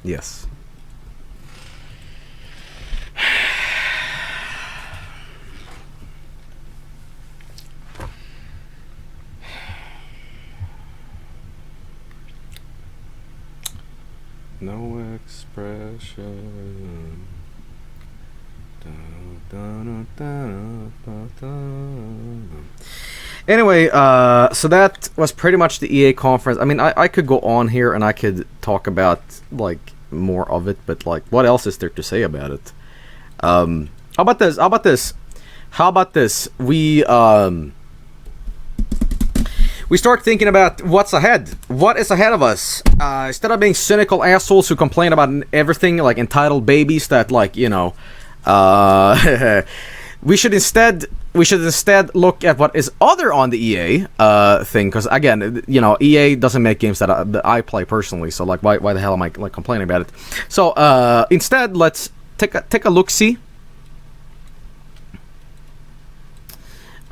Yes. No expression. Anyway, so that was pretty much the EA conference. I mean, I could go on here and I could talk about like more of it, but like, what else is there to say about it? How about this? How about this? How about this? We start thinking about what's ahead. What is ahead of us? Instead of being cynical assholes who complain about everything, like entitled babies that, like, you know, we should instead look at what is other on the EA thing, because again, you know, EA doesn't make games that I play personally, so like, why the hell am I like complaining about it? So instead, let's take a look-see.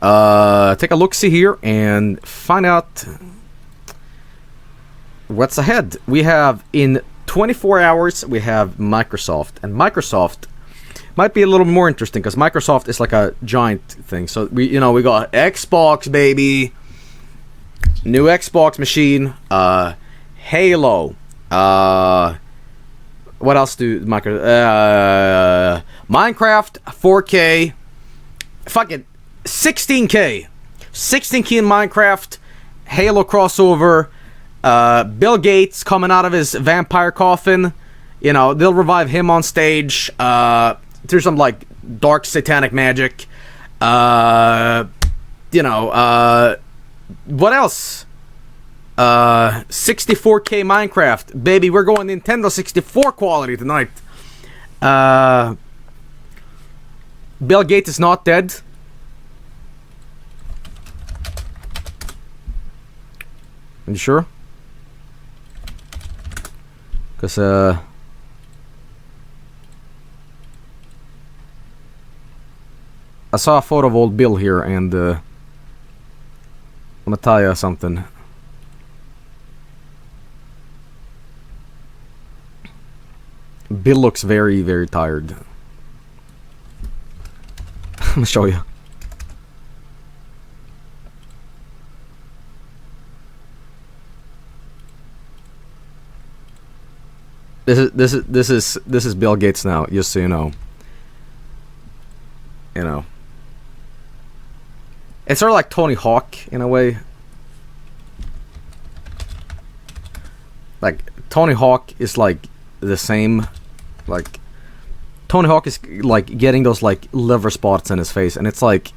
Take a look-see here and find out what's ahead. We have in 24 hours we have Microsoft, and Microsoft might be a little more interesting because Microsoft is like a giant thing. So we got Xbox, baby, new Xbox machine, Halo, what else do Minecraft 4K, fucking 16K in Minecraft, Halo crossover, Bill Gates coming out of his vampire coffin. You know, they'll revive him on stage. Through some like dark satanic magic. What else? 64K Minecraft. Baby, we're going Nintendo 64 quality tonight. Bill Gates is not dead. Are you sure? Because, I saw a photo of old Bill here, and I'm gonna tell you something. Bill looks very, very tired. I'm gonna show you. This is Bill Gates now, just so you know. You know. It's sort of like Tony Hawk in a way. Like Tony Hawk is like the same. Like Tony Hawk is like getting those like liver spots in his face, and it's like,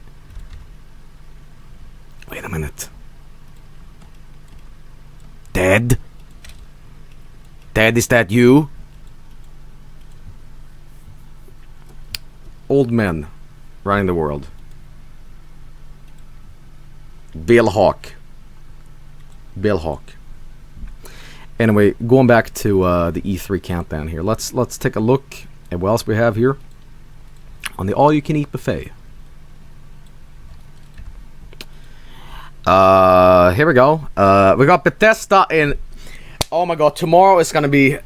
wait a minute. Dad? Dad, is that you? Old men running the world. Bill Hawk. Anyway, going back to the E3 countdown here. Let's take a look at what else we have here on the all-you-can-eat buffet. Here we go. We got Bethesda in. Oh my god! Tomorrow is gonna be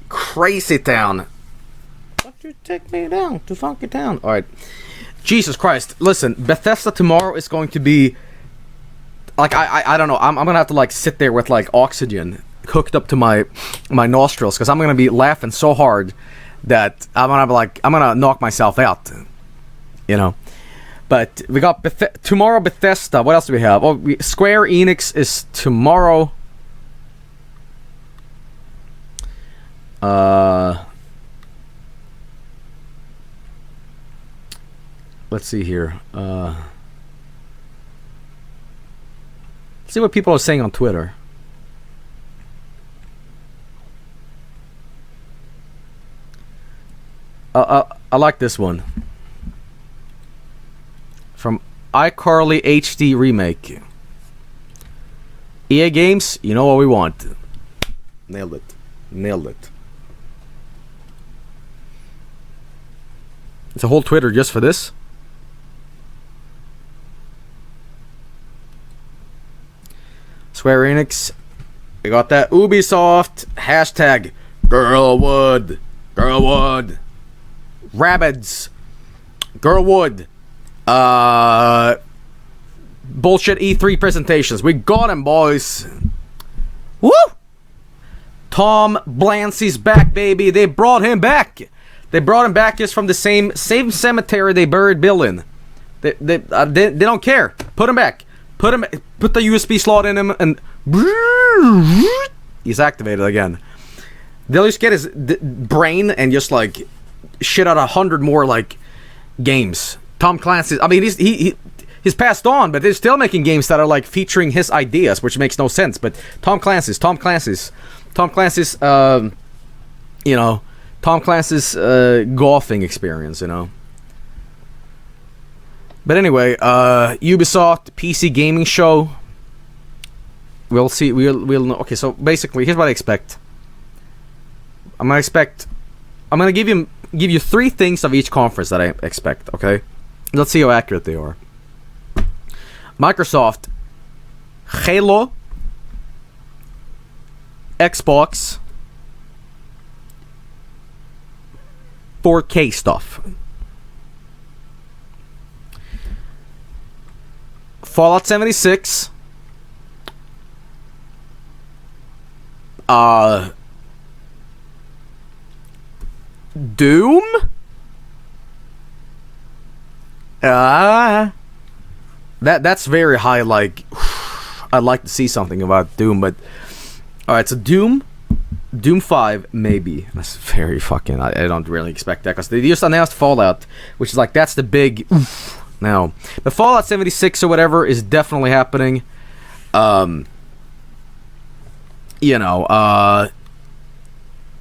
crazy town. Why don't you take me down to Funky Town? All right. Jesus Christ! Listen, Bethesda tomorrow is going to be. Like, I don't know, I'm gonna have to like sit there with like oxygen hooked up to my nostrils, because I'm gonna be laughing so hard that I'm gonna knock myself out, you know. But we got tomorrow Bethesda. What else do we have? Oh, Square Enix is tomorrow. Let's see here. Let's see what people are saying on Twitter. I like this one. From iCarly HD Remake. EA Games, you know what we want. Nailed it. Nailed it. It's a whole Twitter just for this. Square Enix. We got that. Ubisoft. Hashtag Girlwood. Girlwood. Rabbids. Girlwood. Bullshit E3 presentations. We got him, boys. Woo! Tom Blancy's back, baby. They brought him back. They brought him back just from the same cemetery they buried Bill in. They don't care. Put him back. Put the USB slot in him, and he's activated again. They'll just get his brain and just like shit out 100 more like games. Tom Clancy's. I mean, he's passed on, but they're still making games that are like featuring his ideas, which makes no sense. But Tom Clancy's, you know, Tom Clancy's golfing experience, you know. But anyway, Ubisoft PC gaming show. We'll see. We'll know. Okay, so basically, here's what I expect. I'm gonna give you 3 things of each conference that I expect. Okay, let's see how accurate they are. Microsoft, Halo, Xbox, 4K stuff. Fallout 76. Doom? That's very high, like I'd like to see something about Doom, but alright, so Doom 5, maybe. That's very fucking I don't really expect that, because they just announced Fallout, which is like that's the big now. But Fallout 76 or whatever is definitely happening. You know,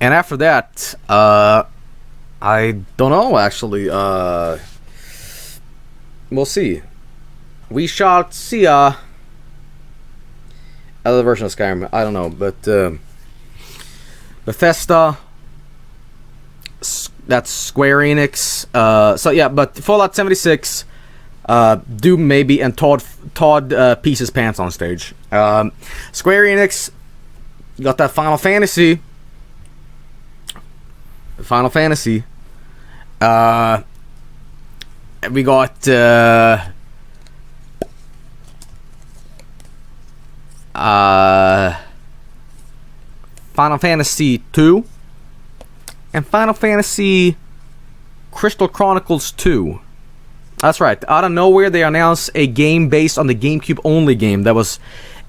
and after that, I don't know, actually. We'll see. We shall see. Other version of Skyrim, I don't know, but Bethesda, that's Square Enix. So yeah, but Fallout 76, Doom maybe, and Todd pees his pants on stage. Square Enix, you got that Final Fantasy. We got Final Fantasy 2 and Final Fantasy Crystal Chronicles 2. That's right. Out of nowhere, they announced a game based on the GameCube only game that was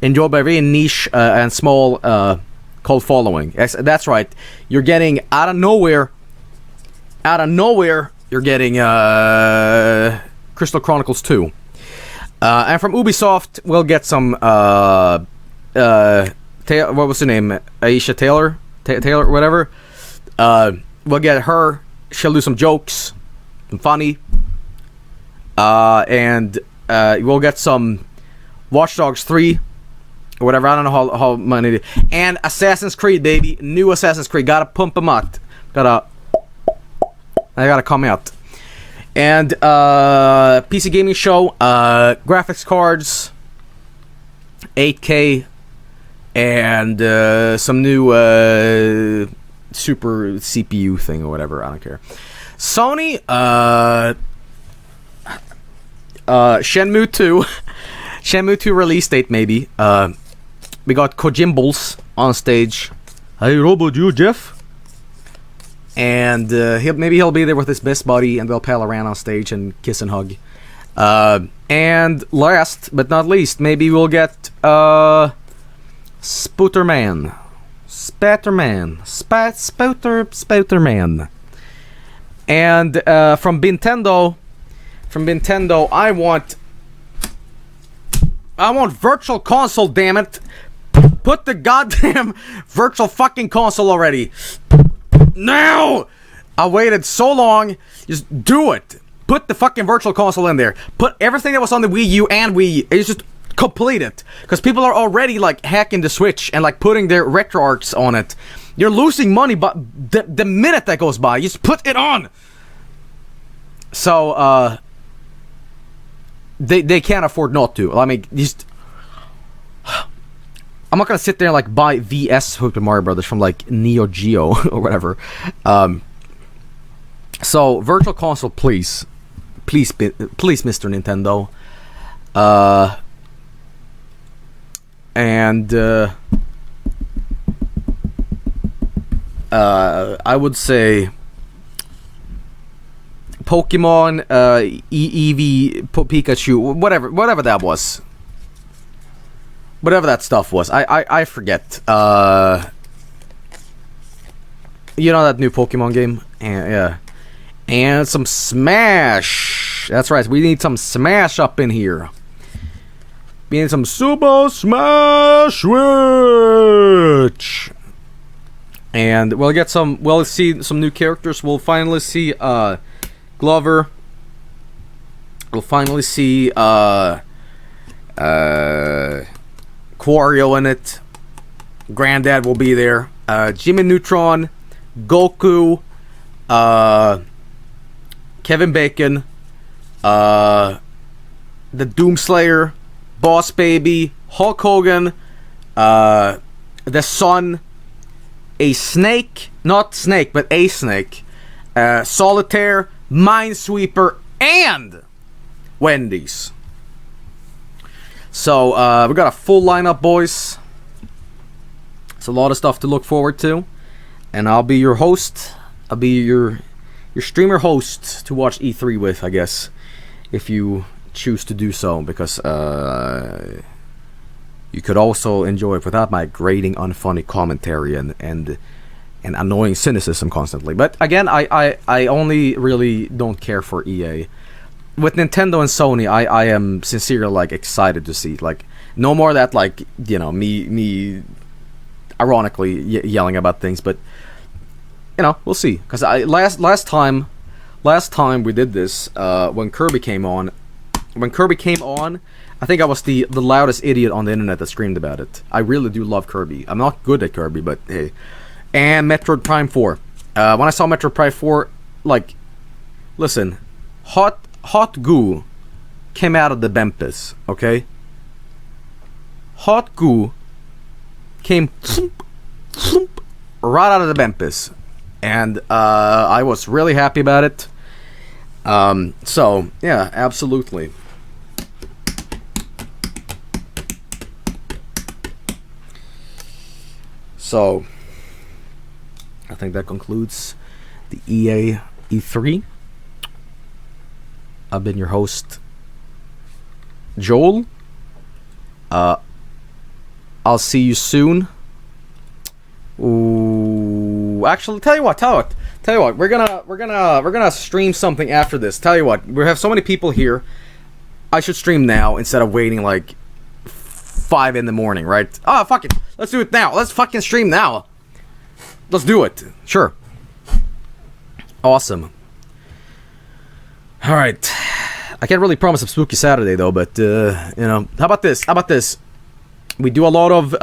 enjoyed by a very niche and small cult following. That's right. You're getting out of nowhere. You're getting Crystal Chronicles 2. And from Ubisoft, we'll get some what was her name? Aisha Taylor, whatever. We'll get her. She'll do some jokes, some funny. And we'll get some Watch Dogs 3 or whatever. I don't know how many. And Assassin's Creed, baby. New Assassin's Creed. Gotta pump them out. They gotta come out. And PC gaming show, graphics cards, 8K, and some new super CPU thing or whatever. I don't care. Sony, Shenmue 2, Shenmue 2 release date maybe. We got Kojimbles on stage. Hey, Robo, you Jeff? And maybe he'll be there with his best buddy, and they'll pal around on stage and kiss and hug. And last but not least, maybe we'll get Spooterman. Spooterman. And from Nintendo, I want Virtual Console, damn it. Put the goddamn Virtual fucking Console already. Now! I waited so long. Just do it. Put the fucking Virtual Console in there. Put everything that was on the Wii U and Wii. It's just complete it. Because people are already like hacking the Switch and like putting their RetroArchs on it. You're losing money, but the minute that goes by, you just put it on. So, they can't afford not to. I mean, just... I'm not gonna sit there and like buy VS Super Mario Brothers from like Neo Geo or whatever. So Virtual Console, please, Mr. Nintendo. And I would say Pokemon, Eevee, Pikachu, whatever that was. Whatever that stuff was. I forget. You know that new Pokemon game? Yeah. And some Smash. That's right. We need some Smash up in here. We need some Super Smash Switch. And we'll see some new characters. We'll finally see Glover. We'll finally see Quario in it. Granddad will be there. Jimmy Neutron, Goku, Kevin Bacon, the Doomslayer, Boss Baby, Hulk Hogan, the Sun, a Snake, not Snake, but a Snake, Solitaire, Minesweeper, and Wendy's. So, we got a full lineup, boys. It's a lot of stuff to look forward to. And I'll be your host. I'll be your streamer host to watch E3 with, I guess. If you choose to do so. Because, you could also enjoy it without my grating, unfunny commentary and annoying cynicism constantly. But, again, I only really don't care for EA. With Nintendo and Sony, I am sincerely like excited to see like no more of that like me ironically yelling about things, but we'll see. Because last time we did this when Kirby came on, I think I was the loudest idiot on the internet that screamed about it. I really do love Kirby. I'm not good at Kirby, but hey. And Metroid Prime 4. When I saw Metroid Prime 4, like, listen, Hot goo came out of the Bempis, okay? Hot goo came right out of the Bempis. And I was really happy about it. So, yeah, absolutely. So, I think that concludes the EA E3. I've been your host, Joel. I'll see you soon. Ooh, actually, tell you what. We're gonna stream something after this. Tell you what, we have so many people here. I should stream now instead of waiting like 5 in the morning, right? Ah, fuck it. Let's do it now. Let's fucking stream now. Let's do it. Sure. Awesome. All right. I can't really promise a spooky Saturday though, but how about this? We do a lot of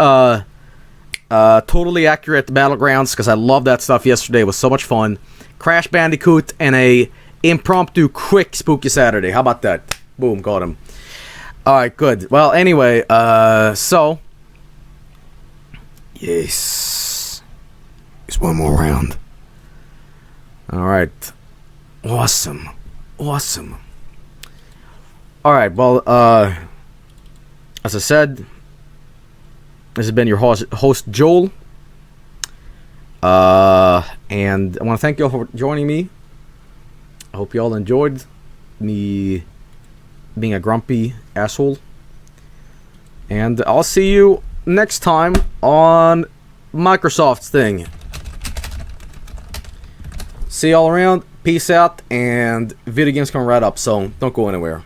totally accurate battlegrounds because I love that stuff. Yesterday it was so much fun. Crash Bandicoot and a impromptu quick spooky Saturday. How about that? Boom, got him. All right, good. Well, anyway, so yes, it's one more round. All right, awesome. Alright, well, as I said, this has been your host Joel. And I want to thank you all for joining me. I hope you all enjoyed me being a grumpy asshole. And I'll see you next time on Microsoft's thing. See y'all around. Peace out. And video games coming right up, so don't go anywhere.